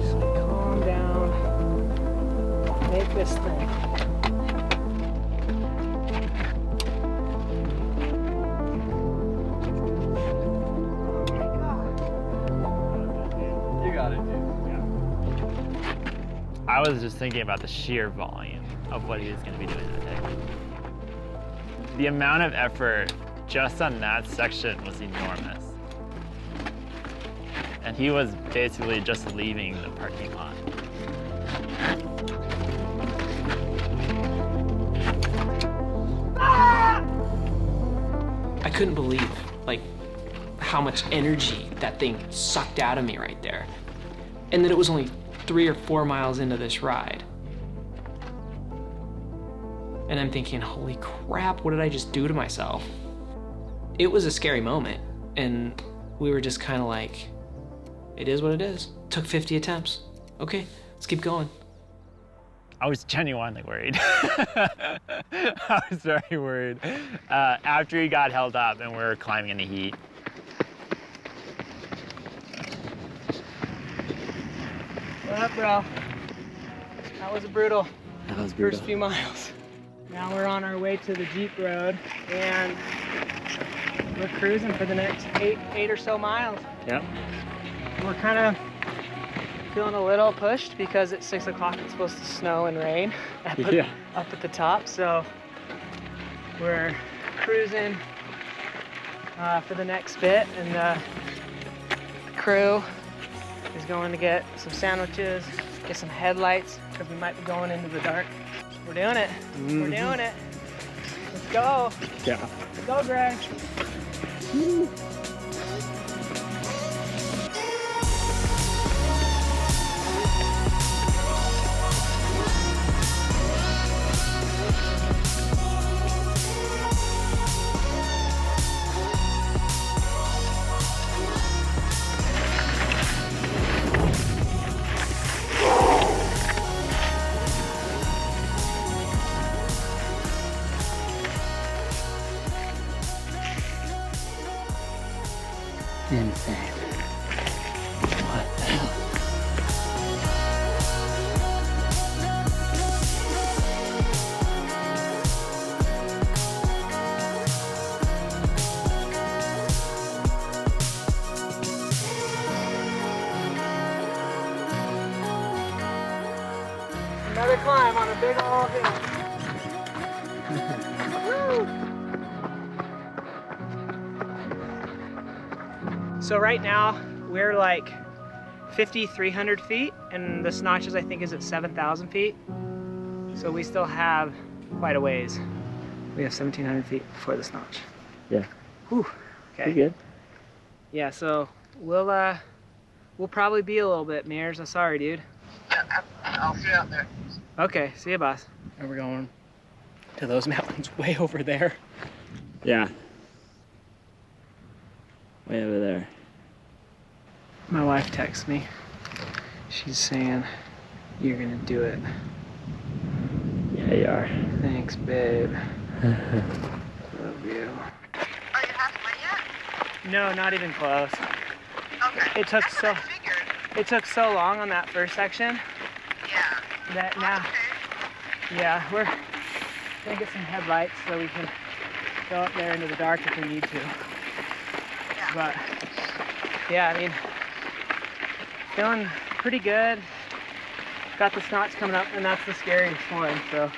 Just calm down. Make this thing. You got it, dude. Yeah. I was just thinking about the sheer volume of what he was going to be doing that day. The amount of effort just on that section was enormous. And he was basically just leaving the parking lot. I couldn't believe, like, how much energy that thing sucked out of me right there. And that it was only 3 or 4 miles into this ride. And I'm thinking, holy crap, what did I just do to myself? It was a scary moment. And we were just kind of like, it is what it is. Took 50 attempts. Okay, let's keep going. I was genuinely worried. I was very worried. After he got held up and we were climbing in the heat. What up, bro? That was brutal. That was brutal. First few miles. Now we're on our way to the Jeep Road, and we're cruising for the next eight or so miles. Yep. We're kind of feeling a little pushed because at 6 o'clock it's supposed to snow and rain up at the top. So we're cruising for the next bit, and the crew is going to get some sandwiches, get some headlights, because we might be going into the dark. We're doing it. Mm-hmm. We're doing it. Let's go. Yeah. Let's go, Greg. Woo. Insane. What the hell? Another climb on a big old hill. So right now we're like 5,300 feet, and the Snotches I think is at 7,000 feet. So we still have quite a ways. We have 1,700 feet before the Snotch. Yeah. Whew. Okay. Pretty good. Yeah. So we'll probably be a little bit, Mears. I'm sorry, dude. I'll see you out there. Okay. See you, boss. And we're going to those mountains way over there. Yeah. Way over there. My wife texts me. She's saying, you're gonna do it. Yeah, you are. Thanks, babe. Love you. Are you halfway yet? No, not even close. Okay. It took so long on that first section. Yeah. That now. Okay. Yeah, we're gonna get some headlights so we can go up there into the dark if we need to. Yeah. But yeah, I mean, feeling pretty good. Got the Snotch coming up, and that's the scariest one. So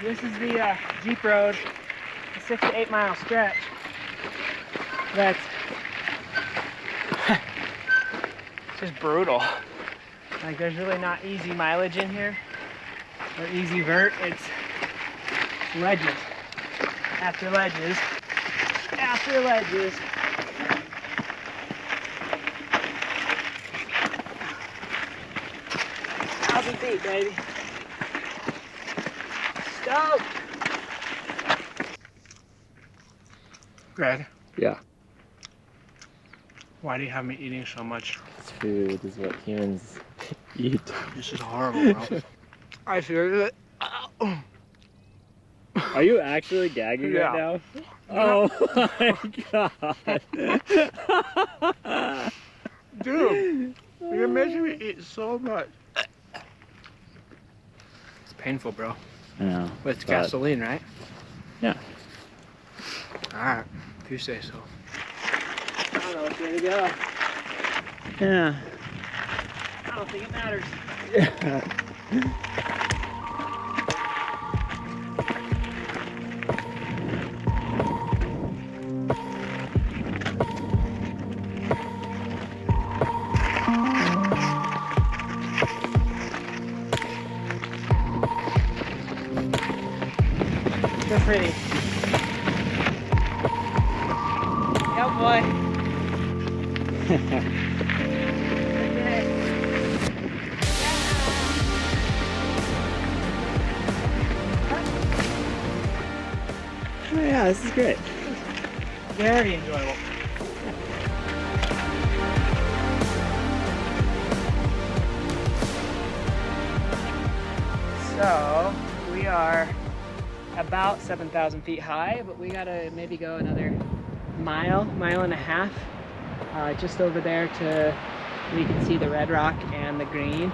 this is the Jeep Road, a 6 to 8 mile stretch. That's just brutal. Like, there's really not easy mileage in here or easy vert. It's ledges after ledges after ledges. 1,000 feet, baby. Stoked. Greg. Yeah. Why do you have me eating so much? This food is what humans eat. This is horrible, bro. I feel it. Are you actually gagging right now? Oh my god. Dude, you're making me eat so much. It's painful, bro. I know. But it's gasoline, right? Yeah. Alright, if you say so. I don't know which way to go. Yeah. I don't think it matters. They're pretty. Yep, boy. this is great. Very enjoyable. So we are about 7,000 feet high, but we gotta maybe go another mile and a half, just over there to we can see the red rock and the green.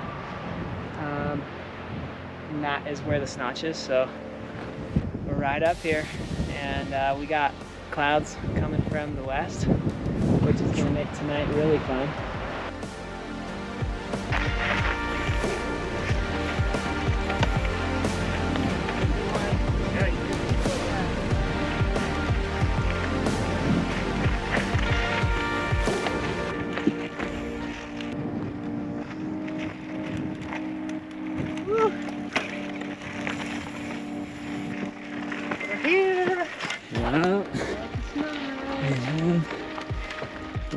And that is where the snotch is. So we're right up here, and we got clouds coming from the west, which is gonna make tonight really fun.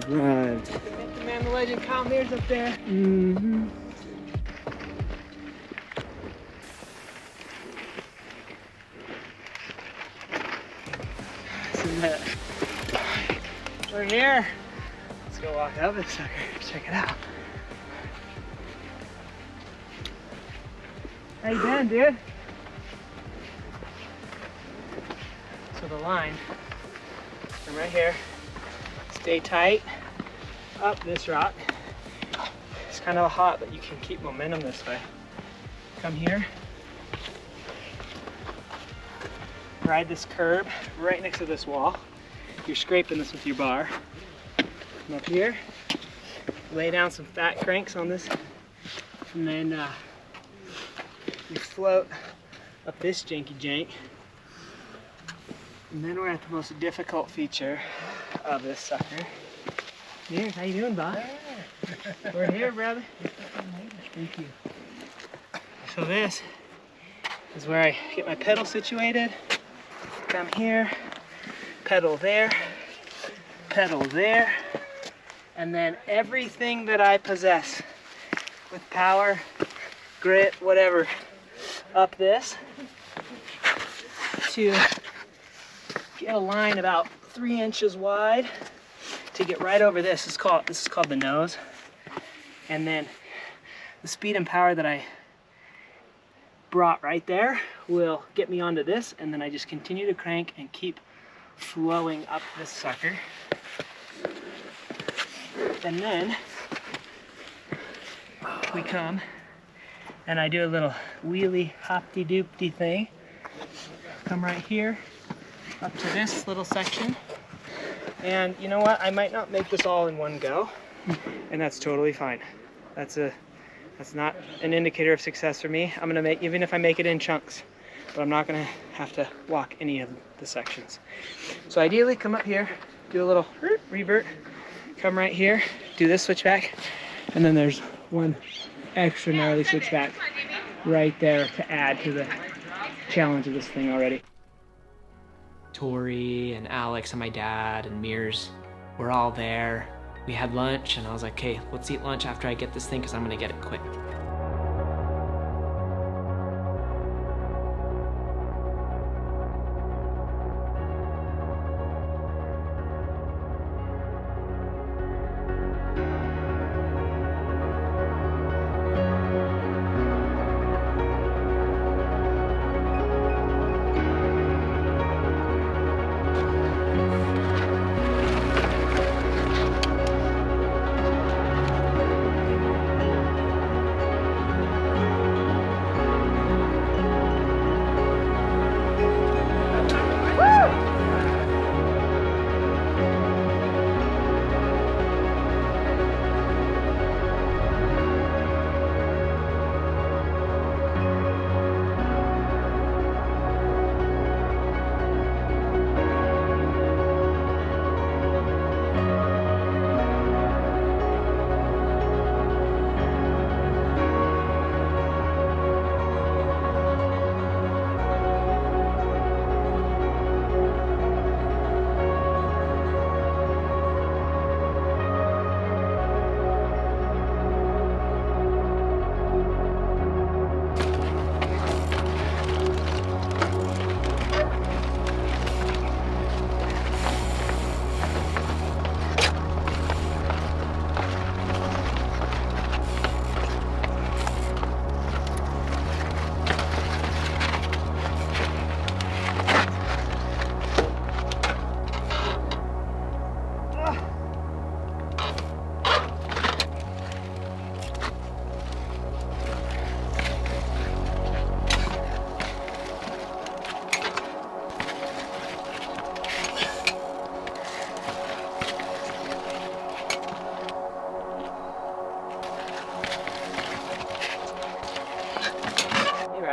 Arrived. The man, the legend, Kyle Mears up there. Mm-hmm. We're here. Let's go walk up this sucker. Check it out. How you doing, dude? So the line from right here. Stay tight up this rock. It's kind of hot, but you can keep momentum this way. Come here. Ride this curb right next to this wall. You're scraping this with your bar. Come up here. Lay down some fat cranks on this, and then you float up this janky jank. And then we're at the most difficult feature of this sucker. Here, how you doing, Bob? We're here, brother. Thank you. So this is where I get my pedal situated. Come here, pedal there, and then everything that I possess with power, grit, whatever, up this to get a line about 3 inches wide to get right over this. This is called the nose. And then the speed and power that I brought right there will get me onto this, and then I just continue to crank and keep flowing up this sucker. And then we come and I do a little wheelie hoppty-doopty thing. Come right here up to this little section. And you know what? I might not make this all in one go, and that's totally fine. That's not an indicator of success for me. I'm gonna make, even if I make it in chunks, but I'm not gonna have to walk any of the sections. So ideally, come up here, do a little revert, come right here, do this switchback, and then there's one extra gnarly switchback right there to add to the challenge of this thing already. Tori and Alex and my dad and Mears were all there. We had lunch, and I was like, okay, let's eat lunch after I get this thing because I'm gonna get it quick.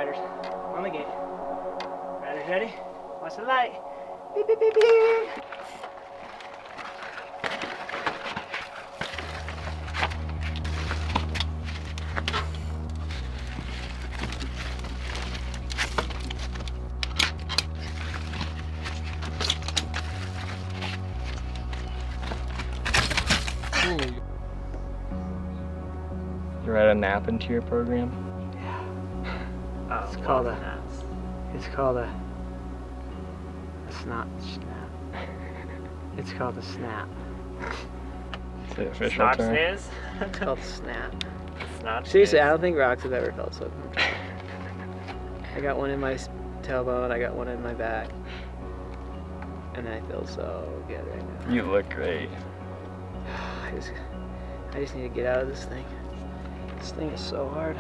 riders. On the gate. Riders ready? Watch the light. Beep, beep, beep, beep. You write a nap into your program? Oh, it's called a snot snap. It's called a snap. It's the official Snot term. snooze? It's called a snap. Snot Seriously, snooze. I don't think rocks have ever felt so comfortable. I got one in my tailbone, I got one in my back. And I feel so good right now. You look great. I just need to get out of this thing. This thing is so hard.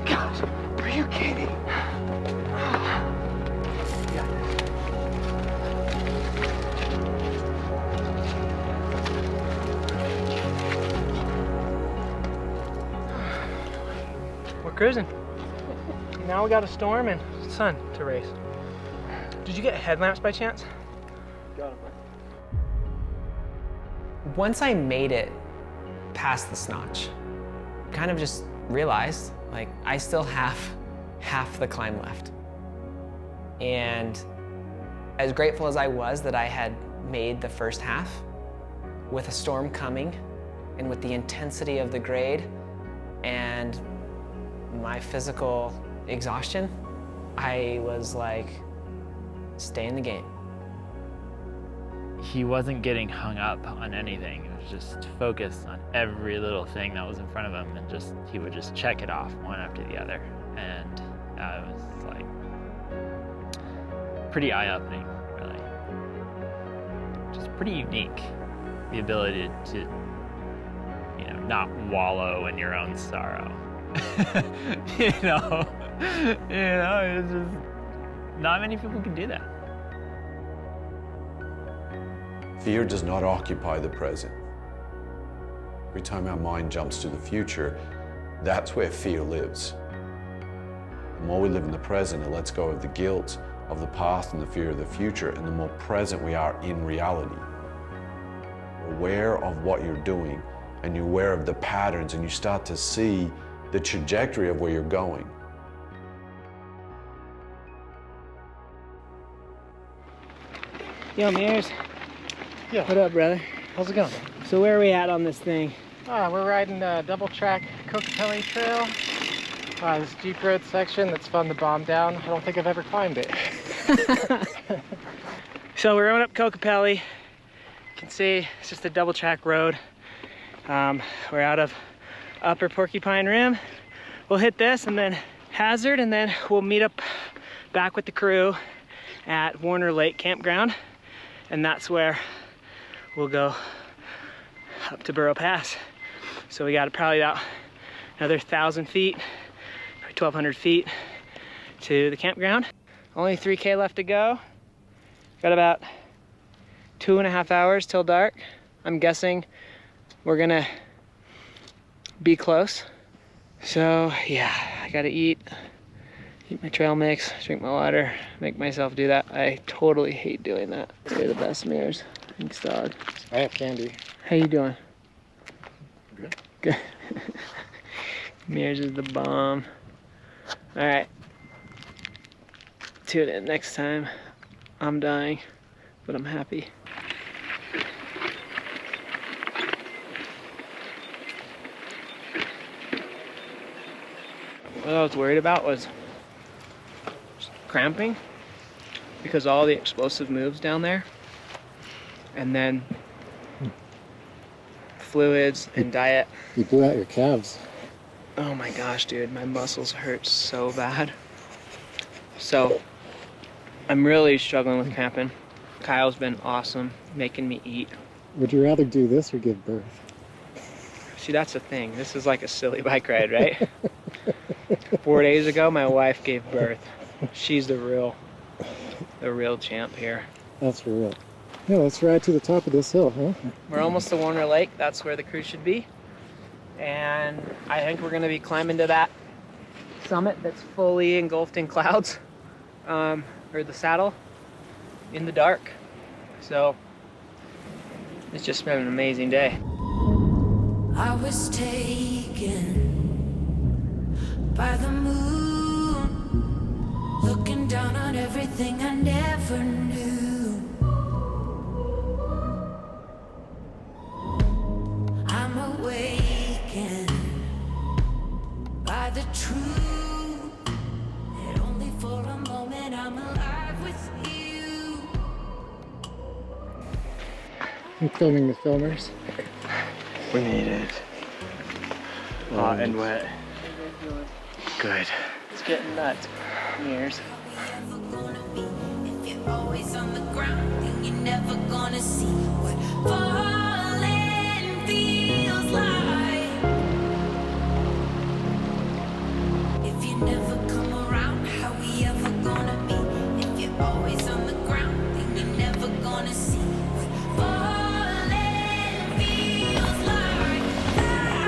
Gosh, are you kidding? We're cruising. Now we got a storm and sun to race. Did you get headlamps by chance? Got them. Once I made it past the snotch, kind of just realized, like, I still have half the climb left. And as grateful as I was that I had made the first half, with a storm coming and with the intensity of the grade and my physical exhaustion, I was like, stay in the game. He wasn't getting hung up on anything. It was just focused on every little thing that was in front of him, and he would just check it off one after the other. And it was like pretty eye-opening, really. Just pretty unique, the ability to, not wallow in your own sorrow. It's just not many people can do that. Fear does not occupy the present. Every time our mind jumps to the future, that's where fear lives. The more we live in the present, it lets go of the guilt of the past and the fear of the future, and the more present we are in reality. You're aware of what you're doing, and you're aware of the patterns, and you start to see the trajectory of where you're going. Yo, Mears. Yeah. What up, brother? How's it going? So where are we at on this thing? We're riding a double track Kokopelli Trail. This Jeep road section that's fun to bomb down. I don't think I've ever climbed it. So we're going up Kokopelli. You can see it's just a double track road. We're out of Upper Porcupine Rim. We'll hit this and then Hazard, and then we'll meet up back with the crew at Warner Lake Campground. And that's where we'll go up to Burro Pass. So we got probably about another 1,000 feet, 1,200 feet to the campground. Only 3K left to go. Got about 2.5 hours till dark. I'm guessing we're gonna be close. So yeah, I gotta eat my trail mix, drink my water, make myself do that. I totally hate doing that. You're the best, Mears. Thanks, dog. I have candy. How you doing? Good. Good. Mears is the bomb. All right. Tune in next time. I'm dying, but I'm happy. What I was worried about was cramping, because all the explosive moves down there, and then fluids and diet. You blew out your calves. Oh my gosh, dude, my muscles hurt so bad. So I'm really struggling with cramping. Kyle's been awesome making me eat. Would you rather do this or give birth? See, that's the thing. This is like a silly bike ride, right? 4 days ago, my wife gave birth. She's the real champ here. That's real. Yeah, let's ride to the top of this hill, huh? We're almost to Warner Lake. That's where the cruise should be. And I think we're gonna be climbing to that summit that's fully engulfed in clouds, or the saddle, in the dark. So it's just been an amazing day. I was taken by the moon, looking down on everything I never knew. I'm awakened by the truth that only for a moment I'm alive with you. I'm filming the filmers. We need it. Hot and wet. Good. It's getting nuts. Years. If you're always on the ground, then you're never gonna see what falling feels like. If you never come around, how we ever gonna be? If you're always on the ground, then you're never gonna see what falling feels like.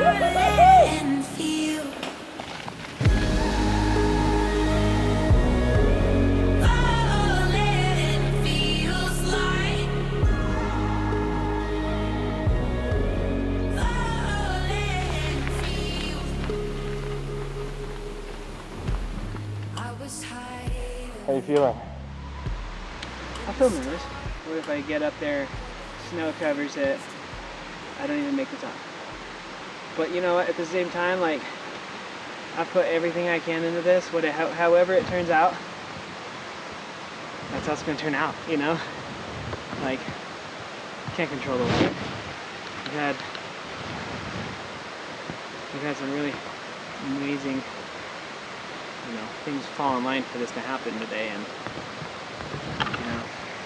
Falling feel. How you feeling? I feel nervous. What if I get up there, snow covers it, I don't even make the top? But you know what, at the same time, like, I put everything I can into this, however it turns out, that's how it's gonna turn out, you know? Like, can't control the weather. We've had some really amazing, things fall in line for this to happen today, and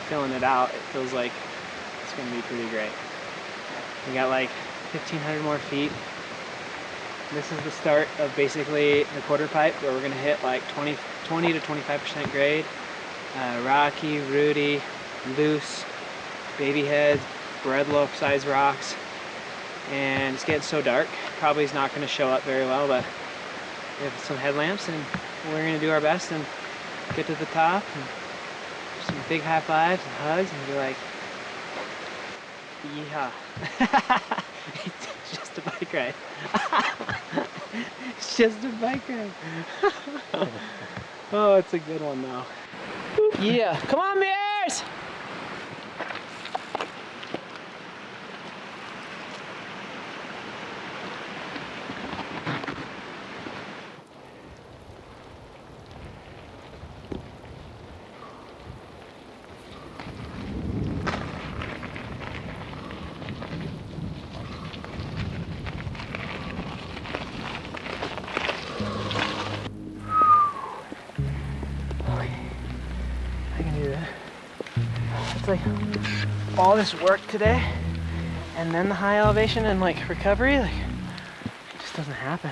filling it out, it feels like it's gonna be pretty great. We got like 1,500 more feet. This is the start of basically the quarter pipe, where we're gonna hit like 20 to 25% grade, rocky, rooty, loose, baby heads, bread loaf size rocks, and it's getting so dark. Probably is not gonna show up very well, but we have some headlamps, and we're gonna do our best and get to the top, and some big high fives and hugs, and be like, yeehaw. It's just a bike ride. It's just a bike ride. Oh, it's a good one though. Yeah, come on, Bears! It's like all this work today, and then the high elevation and like recovery, like it just doesn't happen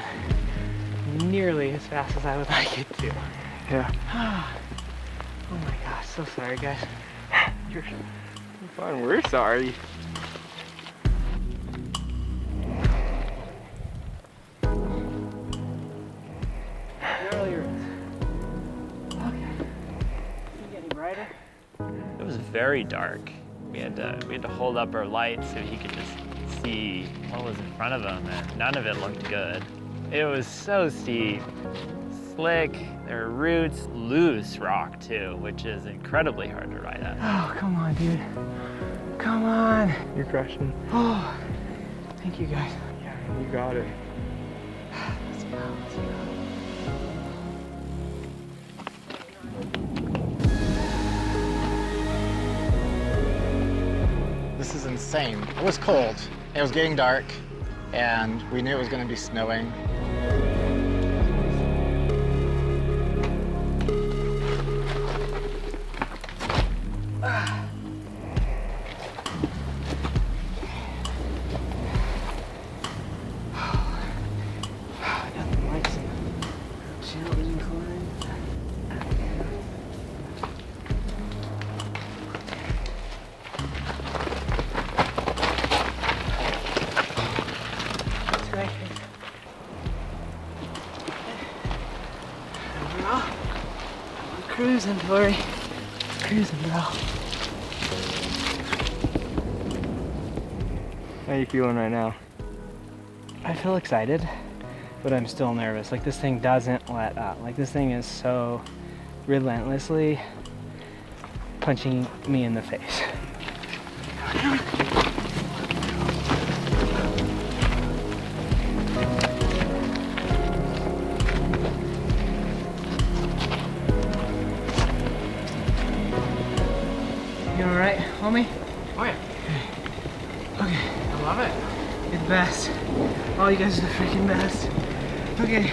nearly as fast as I would like it to. Yeah. Oh my gosh, so sorry guys. You're fine, we're sorry. It was very dark. We had to hold up our light so he could just see what was in front of him, and none of it looked good. It was so steep, slick, there were roots, loose rock too, which is incredibly hard to ride at. Oh, come on, dude. Come on. You're crushing. Oh, thank you guys. Yeah, you got it. Let's go, let's go. This is insane. It was cold. It was getting dark, and we knew it was going to be snowing. Nothing like some chill Cruising, Tori. Cruising, bro. How you feeling right now? I feel excited, but I'm still nervous. Like, this thing doesn't let up. Like, this thing is so relentlessly punching me in the face. You all right, homie? Oh yeah. Okay. I love it. You're the best. All you guys are the freaking best. Okay.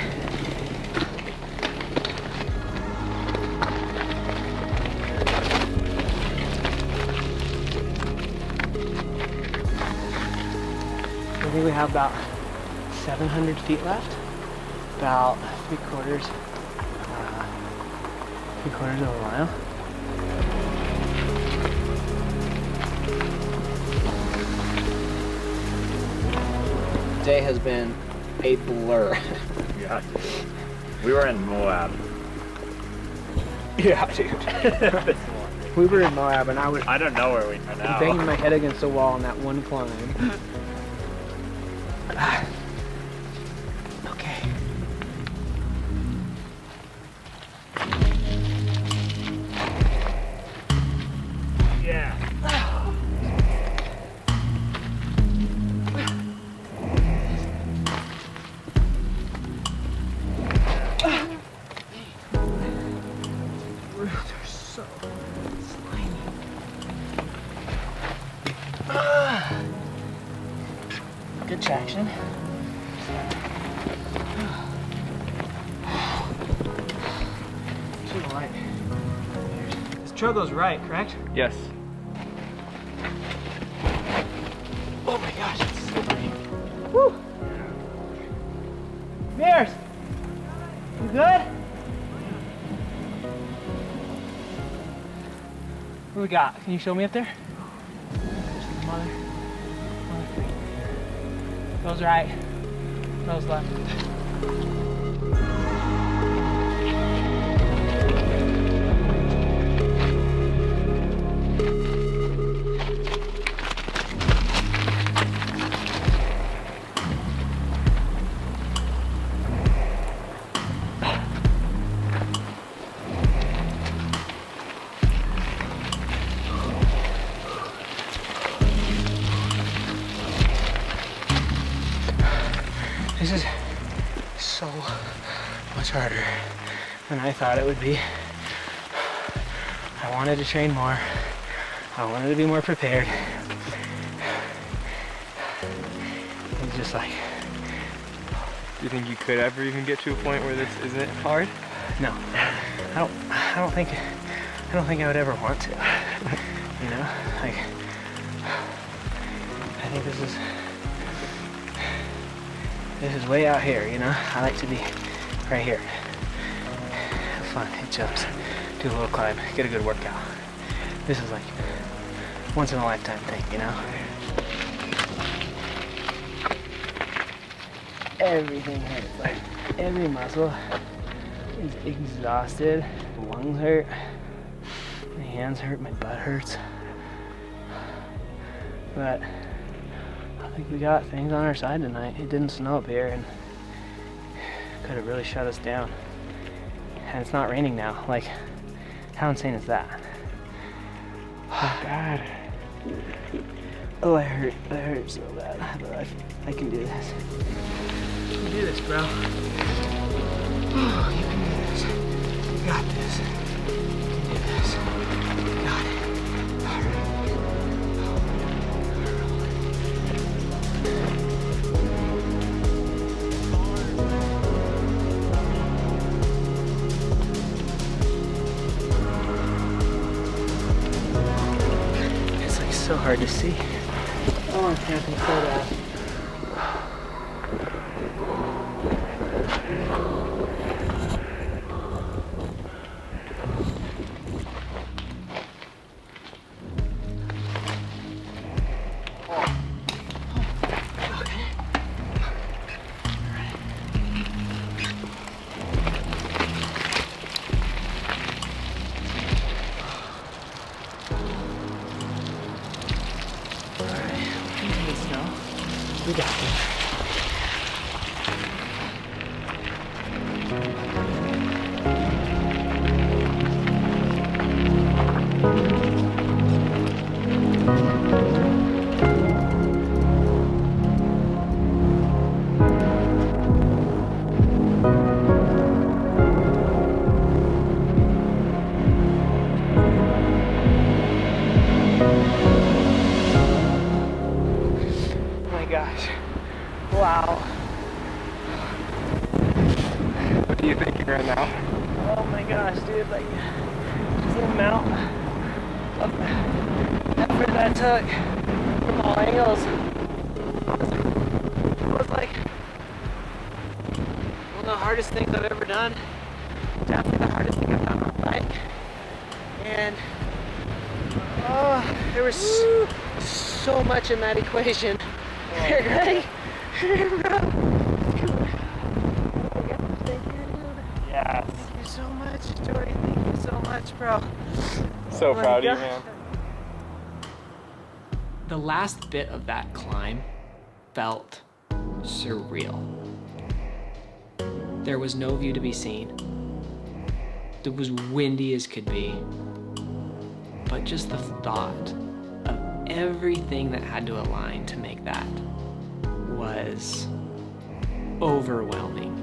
I think we have about 700 feet left. About three quarters of a mile. Day has been a blur. Yeah. We were in Moab. Yeah, dude. We were in Moab and I don't know where we are now. banging my head against the wall on that one climb. Okay. Yeah. Roots are so slimy. Good traction. To the light. This trail goes right, correct? Yes. Oh my gosh, it's slippery. Woo! Mears! You good? What do we got? Can you show me up there? Mother. Goes right. Goes left. This is so much harder than I thought it would be. I wanted to train more. I wanted to be more prepared. It's just like... Do you think you could ever even get to a point where this isn't hard? No. I don't think I would ever want to. You know? Like, I think this is way out here, you know? I like to be right here. Have fun, hit jumps, do a little climb, get a good workout. This is like once in a lifetime thing, you know? Everything hurts, like every muscle is exhausted. My lungs hurt, my hands hurt, my butt hurts. But I think we got things on our side tonight. It didn't snow up here and could have really shut us down. And it's not raining now. Like, how insane is that? Oh God. Oh, I hurt so bad. But I can do this. You can do this, bro. Oh, you can do this. You got this. You can do this. You got it. All right. It's like so hard to see. Oh, I'm camping so bad. Gosh. Wow. What do you think right now? Oh my gosh, dude, like, just the amount of effort that took from all angles was like one of the hardest things I've ever done. Definitely the hardest thing I've done on my bike. And there was so much in that equation. Here, Greg. Bro. Yes. Thank you so much, Jordy. Thank you so much, bro. So proud of you, man. The last bit of that climb felt surreal. There was no view to be seen. It was windy as could be. But just the thought of everything that had to align to make that was overwhelming.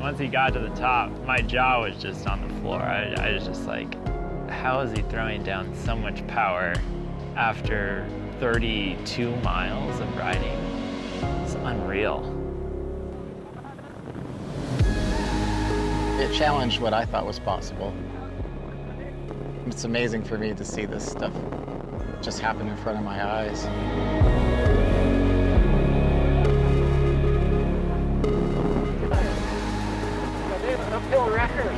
Once he got to the top, my jaw was just on the floor. I was just like, how is he throwing down so much power after 32 miles of riding? It's unreal. It challenged what I thought was possible. It's amazing for me to see this stuff just happen in front of my eyes. Uphill record.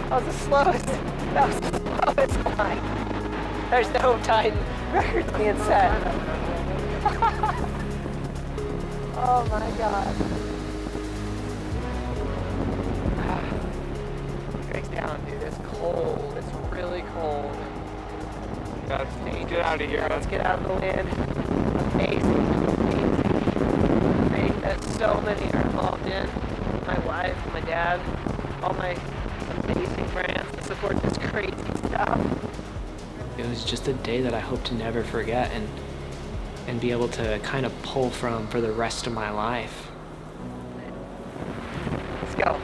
That was the slowest climb. There's no time records being set. Oh my God. Greg's down, dude. It's cold. It's really cold. Let's get out of here. Let's get out of the wind. Amazing. Thing that so many are involved in. My wife, my dad, all my amazing friends that support this crazy stuff. It was just a day that I hope to never forget and be able to kind of pull from for the rest of my life. Let's go.